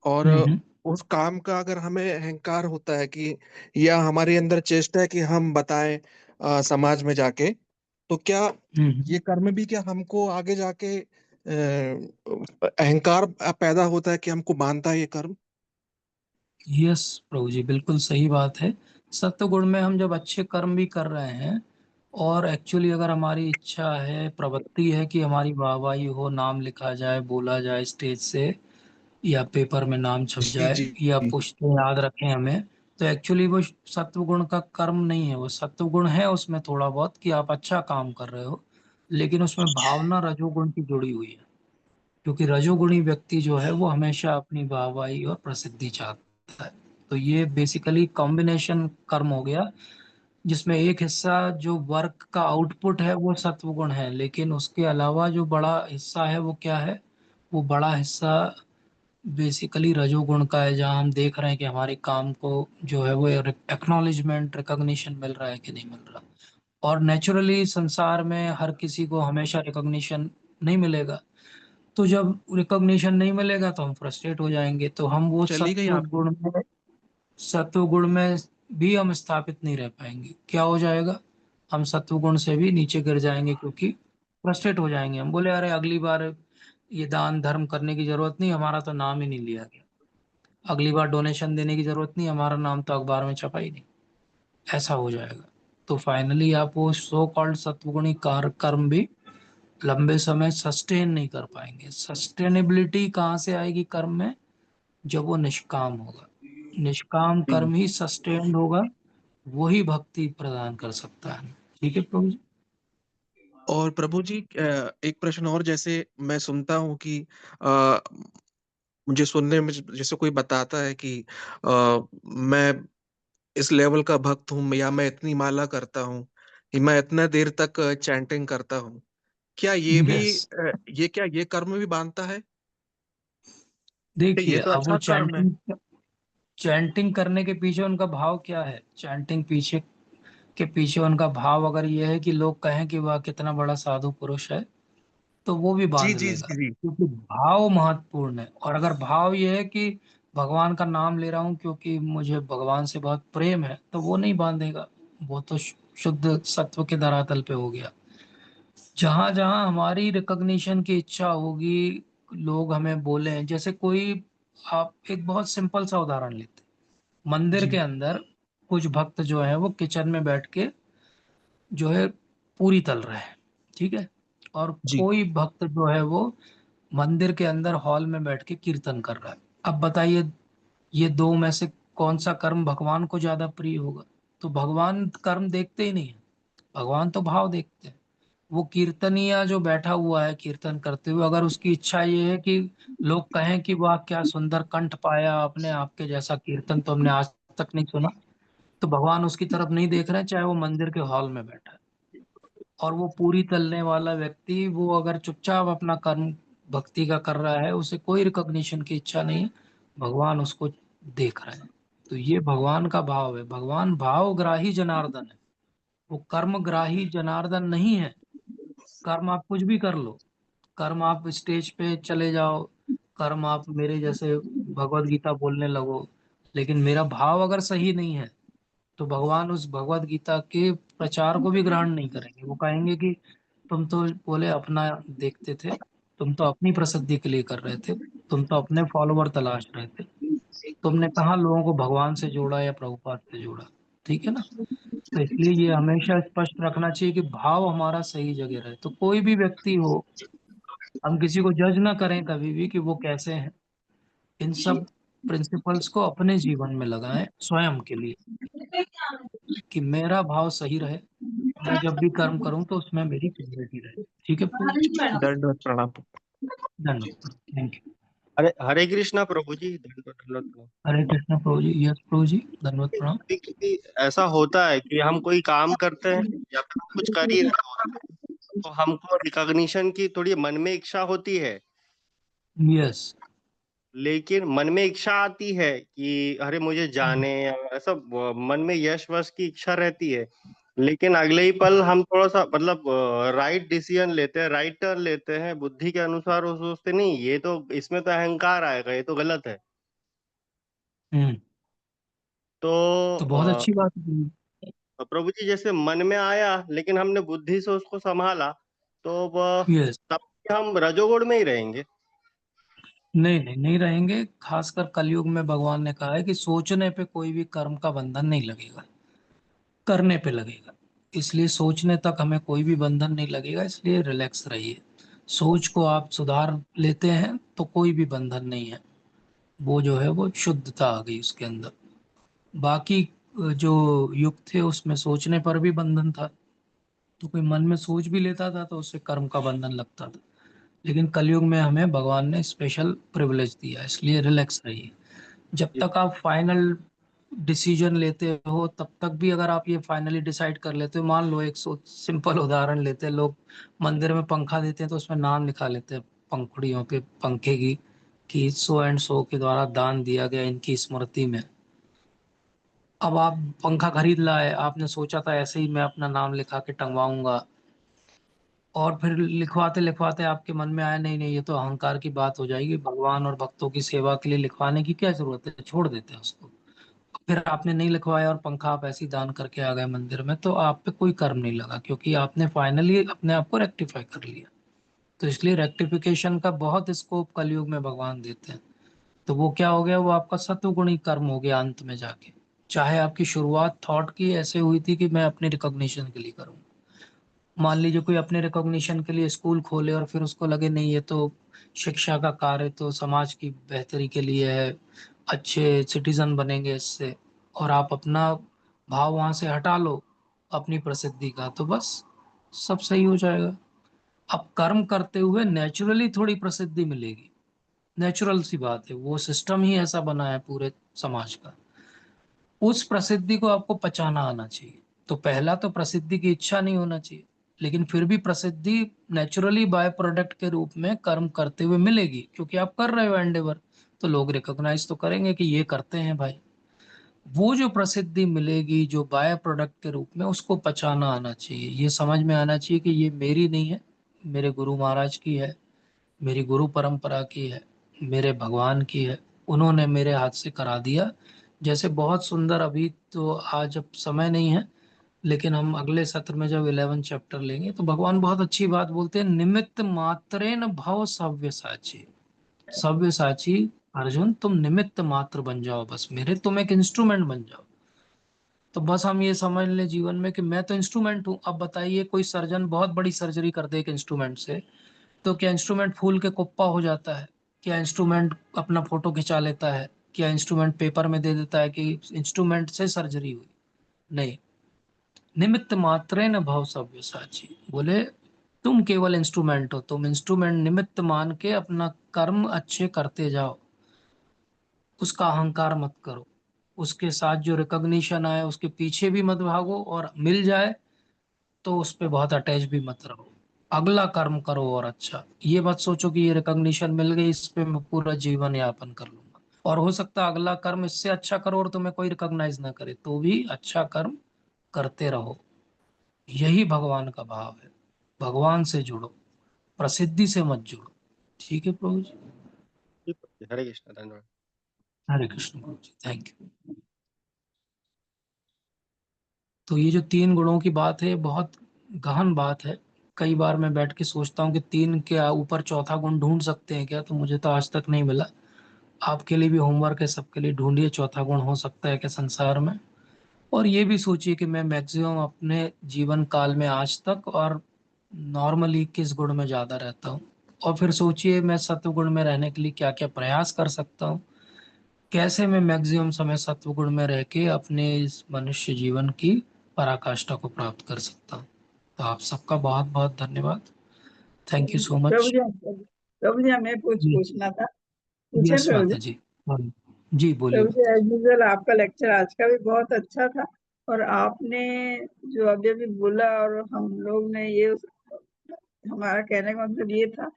और हम्म उस काम का अगर हमें अहंकार होता है कि या हमारे अंदर चेष्टा है कि हम बताएं समाज में जाके, तो क्या हम्म ये कर्म भी क्या हमको आगे जाके अहंकार पैदा होता है कि हमको मानता है ये कर्म? यस प्रभु जी, बिल्कुल सही बात है। सत्व गुण में हम जब अच्छे कर्म भी कर रहे हैं और एक्चुअली अगर हमारी इच्छा है, प्रवृत्ति है कि हमारी वाहवाही हो, नाम लिखा जाए, बोला जाए स्टेज से, या पेपर में नाम छप जी जाए, जी या जी। पुश्तें याद रखें हमें, तो एक्चुअली वो सत्व गुण का कर्म नहीं है। वो सत्व गुण है उसमें थोड़ा बहुत कि आप अच्छा काम कर रहे हो, लेकिन उसमें भावना रजोगुण की जुड़ी हुई है। क्योंकि रजोगुणी व्यक्ति जो है वो हमेशा अपनी वाहवाही और प्रसिद्धि चाहता है। तो ये बेसिकली कॉम्बिनेशन कर्म हो गया, जिसमें एक हिस्सा जो वर्क का आउटपुट है वो सत्वगुण है, लेकिन उसके अलावा जो बड़ा हिस्सा है वो क्या है, वो बड़ा हिस्सा बेसिकली रजोगुण का है, जहाँ हम देख रहे हैं कि हमारे काम को जो है वो एक्नॉलेजमेंट, रिकॉग्निशन मिल रहा है कि नहीं मिल रहा। और नेचुरली संसार में हर किसी को हमेशा रिकॉग्निशन नहीं मिलेगा। तो जब रिकॉग्निशन नहीं मिलेगा तो हम फ्रस्ट्रेट हो जाएंगे। तो हम वो चली गई आपकी। सत्व गुण में भी हम स्थापित नहीं रह पाएंगे। क्या हो जाएगा, हम सत्व गुण से भी नीचे गिर जाएंगे, क्योंकि फ्रस्ट्रेट हो जाएंगे। हम बोले अरे अगली बार ये दान धर्म करने की जरूरत नहीं, हमारा तो नाम ही नहीं लिया गया। अगली बार डोनेशन देने की जरूरत नहीं, हमारा नाम तो अखबार में छपा ही नहीं। ऐसा हो जाएगा। तो फाइनली आप वो सो कॉल्ड सत्वगुणी कर्म भी लंबे समय सस्टेन नहीं कर पाएंगे। सस्टेनेबिलिटी कहाँ से आएगी कर्म में, जब वो निष्काम होगा। निष्काम जी। कर्म ही सस्टेन्ड होगा, वही भक्ति प्रदान कर सकता है। ठीक है प्रभु जी। और प्रभु जी, एक प्रश्न और, जैसे मैं सुनता हूँ कि अ, मुझे सुनने में जैसे कोई बताता है कि मैं इस लेवल का भक्त हूँ या मैं इतनी माला करता हूँ कि मैं इतना देर तक चैंटिंग करता हूँ, क्या ये भी यस, ये क्या ये कर्म भी बांधता है? देखिए ये तो अब वो अच्छा कर्म है। चैंटिंग चैंटिंग करने के पीछे उनका भाव क्या है। चैंटिंग पीछे के पीछे उनका भाव अगर ये है कि लोग कहें कि वह कितना बड़ा साधु पुरुष है, तो वो भी जी बांध जी लेगा, जी जी। क्योंकि भाव महत्वपूर्ण है। और अगर भाव ये है कि भगवान का नाम ले रहा हूँ क्योंकि मुझे भगवान से बहुत प्रेम है, तो वो नहीं बांधेगा। वो तो शुद्ध सत्व के धरातल पे हो गया। जहां जहां हमारी रिकॉग्निशन की इच्छा होगी, लोग हमें बोले, जैसे कोई, आप एक बहुत सिंपल सा उदाहरण लेते हैं। मंदिर के जी अंदर कुछ भक्त जो है वो किचन में बैठ के जो है पूरी तल रहे हैं, ठीक है। और जी कोई भक्त जो है वो मंदिर के अंदर हॉल में बैठ के कीर्तन कर रहा है। अब बताइए ये दो में से कौन सा कर्म भगवान को ज्यादा प्रिय होगा? तो भगवान कर्म देखते ही नहीं है, भगवान तो भाव देखते हैं। वो कीर्तनिया जो बैठा हुआ है कीर्तन करते हुए, अगर उसकी इच्छा ये है कि लोग कहें कि वाह क्या सुंदर कंठ पाया आपने, आपके जैसा कीर्तन तो हमने आज तक नहीं सुना, तो भगवान उसकी तरफ नहीं देख रहे हैं, चाहे वो मंदिर के हॉल में बैठा है। और वो पूरी तलने वाला व्यक्ति, वो अगर चुपचाप अपना कर्म भक्ति का कर रहा है, उसे कोई रिकॉग्निशन की इच्छा नहीं है, भगवान उसको देख रहे हैं। तो ये भगवान का भाव है। भगवान भावग्राही जनार्दन है, वो कर्मग्राही जनार्दन नहीं है। कर्म आप कुछ भी कर लो, कर्म आप स्टेज पे चले जाओ, कर्म आप मेरे जैसे भगवत गीता बोलने लगो, लेकिन मेरा भाव अगर सही नहीं है तो भगवान उस भगवत गीता के प्रचार को भी ग्रहण नहीं करेंगे। वो कहेंगे कि तुम तो बोले अपना देखते थे, तुम तो अपनी प्रसिद्धि के लिए कर रहे थे, तुम तो अपने फॉलोवर तलाश रहे थे, तुमने कहाँ लोगों को भगवान से जोड़ा या प्रभुपाद से जोड़ा। ठीक है ना? तो इसलिए ये हमेशा स्पष्ट रखना चाहिए कि भाव हमारा सही जगह रहे। तो कोई भी व्यक्ति हो, हम किसी को जज ना करें कभी भी कि वो कैसे हैं। इन सब प्रिंसिपल्स को अपने जीवन में लगाएं स्वयं के लिए, कि मेरा भाव सही रहे, मैं जब भी कर्म करूं तो उसमें मेरी प्योरिटी रहे। ठीक है प्रभु जी? दंडवत प्रणाम। धन्यवाद, थैंक यू। हरे हरे कृष्णा प्रभु जी, दंडवत दंडवत प्रणाम। हरे कृष्णा प्रभु जी। यस प्रभु जी, धन्यवाद प्रणाम। कभी कभी ऐसा होता है कि हम कोई काम करते हैं या फिर हम कुछ कर ही रहे होते हैं, तो हमको रिकॉग्निशन की थोड़ी मन में इच्छा होती है, यस। लेकिन मन में इच्छा आती है कि अरे मुझे जाने, या ऐसा मन में यश वश की इच्छा रहती है, लेकिन अगले ही पल हम थोड़ा सा मतलब राइट डिसीजन लेते हैं, राइट टर्न लेते हैं, बुद्धि के अनुसार वो सोचते नहीं ये तो इसमें तो अहंकार आएगा, ये तो गलत है। हम्म। तो तो बहुत अच्छी बात है। प्रभु जी जैसे मन में आया लेकिन हमने बुद्धि से उसको संभाला, तो यस। तब हम रजोगुण में ही रहेंगे। नहीं नहीं, नहीं रहेंगे। खासकर कलयुग में भगवान ने कहा है कि सोचने पे कोई भी कर्म का बंधन नहीं लगेगा, करने पे लगेगा। इसलिए सोचने तक हमें कोई भी बंधन नहीं लगेगा, इसलिए रिलैक्स रहिए। सोच को आप सुधार लेते हैं तो कोई भी बंधन नहीं है, वो जो है वो शुद्धता आ गई उसके अंदर। बाकी जो युग थे उसमें सोचने पर भी बंधन था, तो कोई मन में सोच भी लेता था तो उससे कर्म का बंधन लगता था। लेकिन कलयुग में हमें भगवान ने स्पेशल प्रिविलेज दिया, इसलिए रिलैक्स रहिए। जब तक आप फाइनल डिसीजन लेते हो तब तक भी, अगर आप ये फाइनली डिसाइड कर लेते हो, मान लो एक सिंपल उदाहरण लेते हैं, लोग मंदिर में पंखा देते हैं तो उसमें नाम लिखा लेते हैं पंखुड़ियों पे पंखे की, कि सो एंड सो के द्वारा दान दिया गया इनकी स्मृति में। अब आप पंखा खरीद लाए, आपने सोचा था ऐसे ही मैं अपना नाम लिखा के टंगवाऊंगा, और फिर लिखवाते लिखवाते आपके मन में आया नहीं नहीं ये तो अहंकार की बात हो जाएगी, भगवान और भक्तों की सेवा के लिए लिखवाने की क्या जरूरत है, छोड़ देते हैं उसको। फिर आपने नहीं लिखवाया और पंखा आप ऐसे ही दान करके आ गए मंदिर में, तो आप पे कोई कर्म नहीं लगा, क्योंकि आपने फाइनली अपने आप को रेक्टिफाई कर लिया। तो इसलिए रेक्टिफिकेशन का बहुत स्कोप कलयुग में भगवान देते हैं। तो वो क्या हो गया, वो आपका सत्वगुणी कर्म हो गया अंत में जाके। चाहे आपकी शुरुआत थॉट की ऐसे हुई थी कि मैं अपने रिकॉग्निशन के लिए करूँ, मान लीजिए कोई अपने रिकॉग्निशन के लिए स्कूल खोले और फिर उसको लगे नहीं ये तो शिक्षा का कार्य तो समाज की बेहतरी के लिए है, अच्छे सिटीजन बनेंगे इससे, और आप अपना भाव वहां से हटा लो अपनी प्रसिद्धि का, तो बस सब सही हो जाएगा। अब कर्म करते हुए नेचुरली थोड़ी प्रसिद्धि मिलेगी, नेचुरल सी बात है, वो सिस्टम ही ऐसा बना है पूरे समाज का। उस प्रसिद्धि को आपको पचाना आना चाहिए। तो पहला तो प्रसिद्धि की इच्छा नहीं होना चाहिए, लेकिन फिर भी प्रसिद्धि नेचुरली बाय प्रोडक्ट के रूप में कर्म करते हुए मिलेगी, क्योंकि आप कर रहे हो एंडेवर, तो लोग रिकॉग्नाइज तो करेंगे कि ये करते हैं भाई। वो जो प्रसिद्धि मिलेगी जो बाय प्रोडक्ट के रूप में, उसको पचाना आना चाहिए। ये समझ में आना चाहिए कि ये मेरी नहीं है, मेरे गुरु महाराज की है, मेरी गुरु परंपरा की है, मेरे भगवान की है, उन्होंने मेरे हाथ से करा दिया। जैसे बहुत सुंदर, अभी तो आज अब समय नहीं है, लेकिन हम अगले सत्र में जब 11 चैप्टर लेंगे तो भगवान बहुत अच्छी बात बोलते हैं, निमित्त मात्रेन भव सव्यसाची। सव्यसाची अर्जुन, तुम निमित्त मात्र बन जाओ, बस मेरे, तुम एक इंस्ट्रूमेंट बन जाओ। तो बस हम ये समझ लें जीवन में कि मैं तो इंस्ट्रूमेंट हूँ। अब बताइए कोई सर्जन बहुत बड़ी सर्जरी कर दे एक इंस्ट्रूमेंट से, तो क्या इंस्ट्रूमेंट फूल के कुप्पा हो जाता है? क्या इंस्ट्रूमेंट अपना फोटो खिंचा लेता है? क्या इंस्ट्रूमेंट पेपर में दे देता है कि इंस्ट्रूमेंट से सर्जरी हुई? नहीं। निमित्त मात्रेण भव सव्यसाची, बोले तुम केवल इंस्ट्रूमेंट हो, तुम इंस्ट्रूमेंट निमित्त मान के अपना कर्म अच्छे करते जाओ, उसका अहंकार मत करो, उसके साथ जो रिकॉग्निशन आए उसके पीछे भी मत भागो, और मिल जाए तो उस पे बहुत अटैच भी मत रहो। अगला कर्म करो और अच्छा, ये मत सोचो कि ये रिकॉग्निशन मिल गई इस पे मैं पूरा जीवन यापन कर लूंगा, और हो सकता है अगला कर्म इससे अच्छा करो और तुम्हें कोई रिकॉग्नाइज ना करे, तो भी अच्छा कर्म करते रहो। यही भगवान का भाव है। भगवान से जुड़ो, प्रसिद्धि से मत जुड़ो। ठीक है प्रभु जी। जी प्रभु जी, हरे कृष्ण, धन्यवाद। हरे कृष्ण प्रभु जी, थैंक यू। तो ये जो 3 गुणों की बात है बहुत गहन बात है। कई बार मैं बैठ के सोचता हूँ कि 3 के ऊपर चौथा गुण ढूंढ सकते हैं क्या, तो मुझे तो आज तक नहीं मिला। आपके लिए भी होमवर्क है, सबके लिए ढूंढिए चौथा गुण हो सकता है क्या संसार में। और ये भी सोचिए कि मैं मैक्सिमम अपने जीवन काल में आज तक और नॉर्मली किस गुण में ज्यादा रहता हूँ, और फिर सोचिए मैं सत्व गुण में रहने के लिए क्या क्या प्रयास कर सकता हूँ, कैसे मैं मैक्सिमम समय सत्व गुण में रह के अपने इस मनुष्य जीवन की पराकाष्ठा को प्राप्त कर सकता हूँ। तो आप सबका बहुत बहुत धन्यवाद। थैंक यू सो प्रभु मच। जी, प्रभु जी हमें कुछ जी, पूछना था। पूछे यस प्रभु माता जी? जी, जी बोलिए प्रभु जी, माता एज यूजुअल आपका लेक्चर आज का भी बहुत अच्छा था, और आपने जो अभी अभी बोला, और हम लोग ने ये, हमारा कहने का मतलब ये था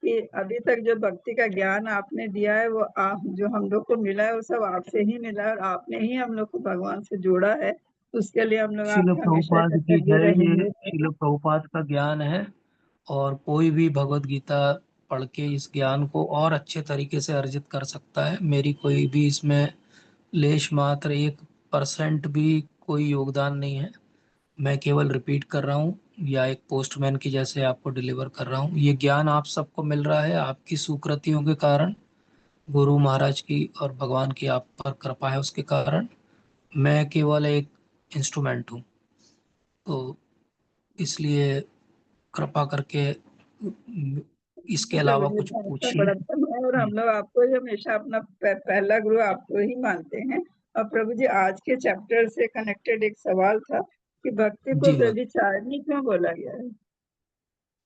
कि अभी तक जो भक्ति का ज्ञान आपने दिया है वो आप, जो हम लोग को मिला है वो सब आपसे ही मिला है, और आपने ही हम लोग को भगवान से जोड़ा है। उसके लिए हम लोग शिल आपका हमेशा प्रभुपाद की कृतज्ञ जय। ये रहेंगे। शिल प्रभुपाद का ज्ञान है, और कोई भी भगवत गीता पढ़ के इस ज्ञान को और अच्छे तरीके से अर्जित कर सकता है। मेरी कोई भी इसमें लेश मात्र 1% भी कोई योगदान नहीं है। मैं केवल रिपीट कर रहा हूँ, या एक पोस्टमैन की जैसे आपको डिलीवर कर रहा हूँ। ये ज्ञान आप सबको मिल रहा है आपकी सुकृतियों के कारण, गुरु महाराज की और भगवान की आप पर कृपा है उसके कारण। मैं केवल एक इंस्ट्रूमेंट हूँ, तो इसलिए कृपा करके इसके अलावा कुछ आपका पूछिए। बड़ा धन्यवाद, और हम लोग आपको ही हमेशा अपना पहला गुरु आपको ही मानते हैं। और प्रभु जी, आज के चैप्टर से कनेक्टेड एक सवाल था कि भक्ति को जी माँ। व्यभिचारिणी क्यों बोला गया है?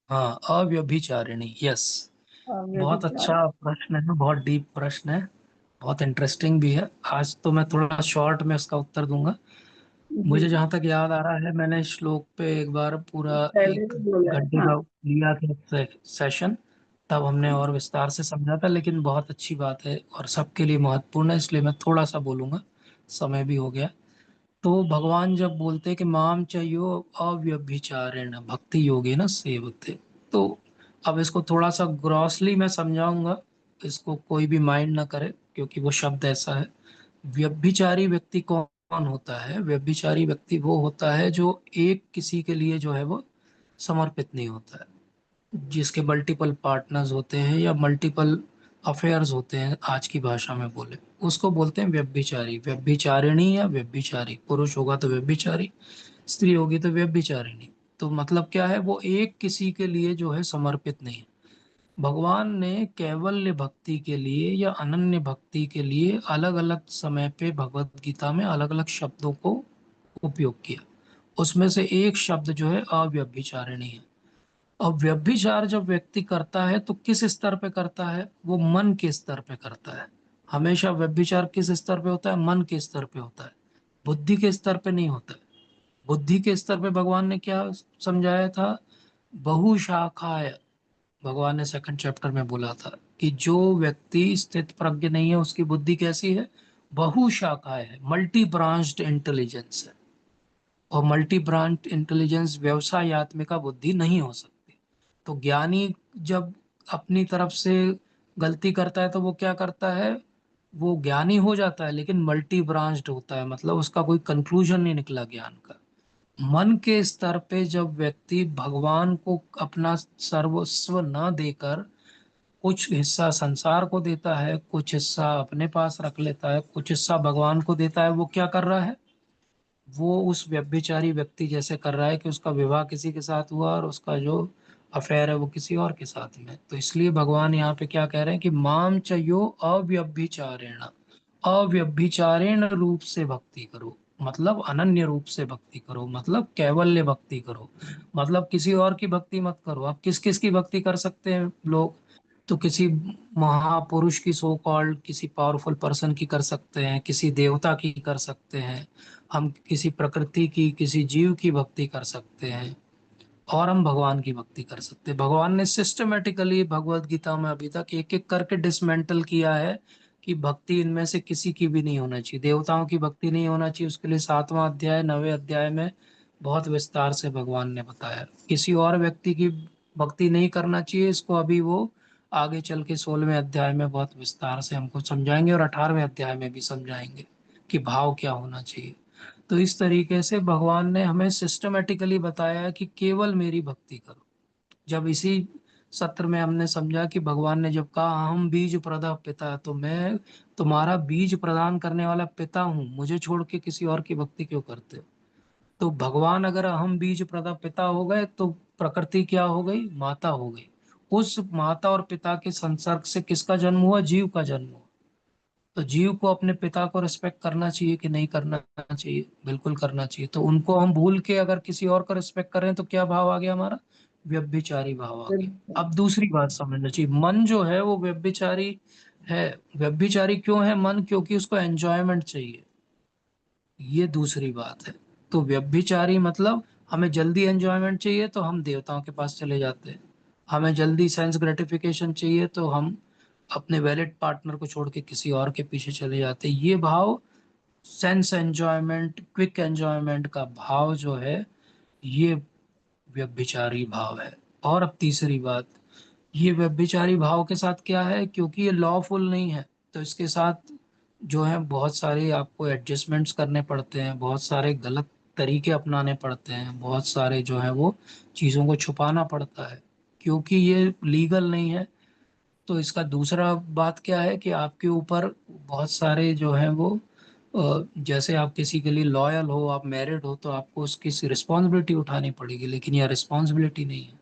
हाँ, अव्यभिचारिणी, यस। बहुत व्यभिचार। अच्छा प्रश्न है, बहुत डीप प्रश्न है, बहुत इंटरेस्टिंग भी है। आज तो मैं थोड़ा शॉर्ट में उसका उत्तर दूंगा। जी, मुझे जहाँ तक याद आ रहा है, मैंने इस श्लोक पे एक बार पूरा पहले एक भी बोला है, घंटे हाँ। का लिया था सेशन, तब हमने और विस्तार से समझा था। लेकिन बहुत अच्छी बात है और सबके लिए महत्वपूर्ण है, इसलिए मैं थोड़ा सा बोलूंगा, समय भी हो गया। तो भगवान जब बोलते हैं कि माम चयो अव्यभिचारेण भक्ति योगेन सेवते, तो अब इसको थोड़ा सा ग्रॉसली मैं समझाऊंगा, इसको कोई भी माइंड ना करे क्योंकि वो शब्द ऐसा है। व्यभिचारी व्यक्ति कौन होता है? व्यभिचारी व्यक्ति वो होता है जो एक किसी के लिए जो है वो समर्पित नहीं होता है, जिसके मल्टीपल पार्टनर्स होते हैं या मल्टीपल अफेयर्स होते हैं, आज की भाषा में बोले उसको बोलते हैं व्यभिचारी। व्यभिचारिणी या व्यभिचारी, पुरुष होगा तो व्यभिचारी, स्त्री होगी तो व्यभिचारिणी। तो मतलब क्या है, वो एक किसी के लिए जो है समर्पित नहीं है। भगवान ने कैवल्य भक्ति के लिए या अनन्य भक्ति के लिए अलग अलग समय पे भगवत गीता में अलग अलग शब्दों को उपयोग किया। उसमें से एक शब्द जो है अव्यभिचारिणी है। अब व्यभिचार जब व्यक्ति करता है तो किस स्तर पे करता है? वो मन के स्तर पे करता है। हमेशा व्यभिचार किस स्तर पे होता है? मन के स्तर पे होता है, बुद्धि के स्तर पे नहीं होता है। बुद्धि के स्तर पे भगवान ने क्या समझाया था? बहुशाखाय, भगवान ने सेकंड चैप्टर में बोला था कि जो व्यक्ति स्थित प्रज्ञ नहीं है उसकी बुद्धि कैसी है? बहुशाखाय है, मल्टी ब्रांच्ड इंटेलिजेंस है। और मल्टी ब्रांच इंटेलिजेंस व्यवसायत्मिका बुद्धि नहीं हो सकती। तो ज्ञानी जब अपनी तरफ से गलती करता है तो वो क्या करता है? वो ज्ञानी हो जाता है लेकिन मल्टी ब्रांच्ड होता है, मतलब उसका कोई कंक्लूजन नहीं निकला ज्ञान का। मन के स्तर पे जब व्यक्ति भगवान को अपना सर्वस्व न देकर कुछ हिस्सा संसार को देता है, कुछ हिस्सा अपने पास रख लेता है, कुछ हिस्सा भगवान को देता है, वो क्या कर रहा है? वो उस व्यभिचारी व्यक्ति जैसे कर रहा है कि उसका विवाह किसी के साथ हुआ और उसका जो अफेयर है वो किसी और के साथ में। तो इसलिए भगवान यहाँ पे क्या कह रहे हैं कि माम चयो अव्यभिचारेण, अव्यभिचारेण रूप से भक्ति करो, मतलब अनन्य रूप से भक्ति करो, मतलब कैवल्य भक्ति करो, मतलब किसी और की भक्ति मत करो। अब किस किस की भक्ति कर सकते हैं लोग? तो किसी महापुरुष की, सो कॉल्ड किसी पावरफुल पर्सन की कर सकते हैं, किसी देवता की कर सकते हैं, हम किसी प्रकृति की, किसी जीव की भक्ति कर सकते हैं, और हम भगवान की भक्ति कर सकते हैं। भगवान ने सिस्टमेटिकली भगवत गीता में अभी तक एक एक करके डिसमेंटल किया है कि भक्ति इनमें से किसी की भी नहीं होना चाहिए। देवताओं की भक्ति नहीं होना चाहिए, उसके लिए 7वां अध्याय 9वें अध्याय में बहुत विस्तार से भगवान ने बताया। किसी और व्यक्ति की भक्ति नहीं करना चाहिए, इसको अभी वो आगे चल के 16वें अध्याय में बहुत विस्तार से हमको समझाएंगे, और 18वें अध्याय में भी समझाएंगे कि भाव क्या होना चाहिए। तो इस तरीके से भगवान ने हमें सिस्टमेटिकली बताया है कि केवल मेरी भक्ति करो। जब इसी सत्र में हमने समझा कि भगवान ने जब कहा हम बीज प्रदा पिता, तो मैं तुम्हारा बीज प्रदान करने वाला पिता हूँ, मुझे छोड़ के किसी और की भक्ति क्यों करते हो? तो भगवान अगर हम बीज प्रदा पिता हो गए तो प्रकृति क्या हो गई? माता हो गई। उस माता और पिता के संसर्ग से किसका जन्म हुआ? जीव का जन्म हुआ। तो जीव को अपने पिता को रिस्पेक्ट करना चाहिए कि नहीं करना चाहिए? बिल्कुल करना चाहिए। तो उनको हम भूल के अगर किसी और का रिस्पेक्ट कर रहे हैं तो क्या भाव आ गया हमारा? व्यभिचारी भाव आ गया। अब दूसरी बात समझना चाहिए, मन जो है वो व्यभिचारी है। व्यभिचारी क्यों है मन? क्योंकि उसको एंजॉयमेंट चाहिए, ये दूसरी बात है। तो व्यभिचारी मतलब हमें जल्दी एंजॉयमेंट चाहिए तो हम देवताओं के पास चले जाते हैं, हमें जल्दी सेंस ग्रेटिफिकेशन चाहिए तो हम अपने वैलिड पार्टनर को छोड़ के किसी और के पीछे चले जाते हैं। ये भाव, सेंस एंजॉयमेंट, क्विक एंजॉयमेंट का भाव जो है, ये व्यभिचारी भाव है। और अब तीसरी बात, ये व्यभिचारी भाव के साथ क्या है? क्योंकि ये लॉफुल नहीं है, तो इसके साथ जो है बहुत सारे आपको एडजस्टमेंट्स करने पड़ते हैं, बहुत सारे गलत तरीके अपनाने पड़ते हैं, बहुत सारे जो है वो चीज़ों को छुपाना पड़ता है, क्योंकि ये लीगल नहीं है। तो इसका दूसरा बात क्या है कि आपके ऊपर बहुत सारे जो है वो जैसे आप किसी के लिए लॉयल हो, आप मैरिड हो, तो आपको उसकी रिस्पॉन्सिबिलिटी उठानी पड़ेगी, लेकिन यह रिस्पॉन्सिबिलिटी नहीं है।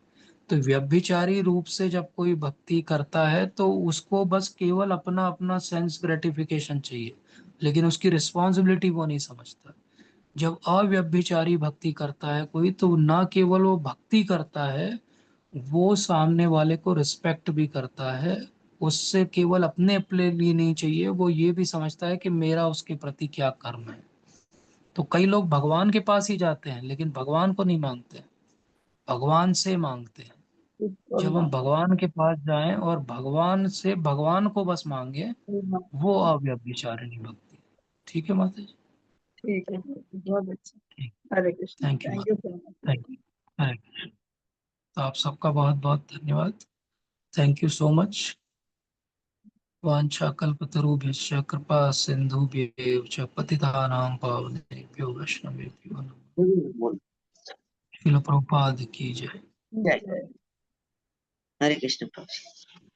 तो व्यभिचारी रूप से जब कोई भक्ति करता है तो उसको बस केवल अपना अपना सेंस ग्रेटिफिकेशन चाहिए, लेकिन उसकी रिस्पॉन्सिबिलिटी वो नहीं समझता। जब अव्यभिचारी भक्ति करता है कोई, तो ना केवल वो भक्ति करता है, वो सामने वाले को रिस्पेक्ट भी करता है। उससे केवल अपने अपने लिए नहीं चाहिए, वो ये भी समझता है कि मेरा उसके प्रति क्या कर्म है। तो कई लोग भगवान के पास ही जाते हैं लेकिन भगवान को नहीं मांगते, भगवान से मांगते हैं। जब हम भगवान के पास जाएं और भगवान से भगवान को बस मांगे, वो अव्यभिचारिणी भक्ति। ठीक है माता जी? ठीक है, बहुत अच्छा। ठीक। Hare Krishna, thank you thank you माता, so much. Thank you. Hare Krishna. तो आप सबका बहुत बहुत धन्यवाद। Thank you so much. वाञ्छाकल्पतरुभ्यश्च कृपा सिन्धुभ्येव च पतितानां पावनेभ्यो वैष्णवेभ्यो नमः। श्रील प्रभुपाद की जय। जय हरे कृष्ण प्रभु।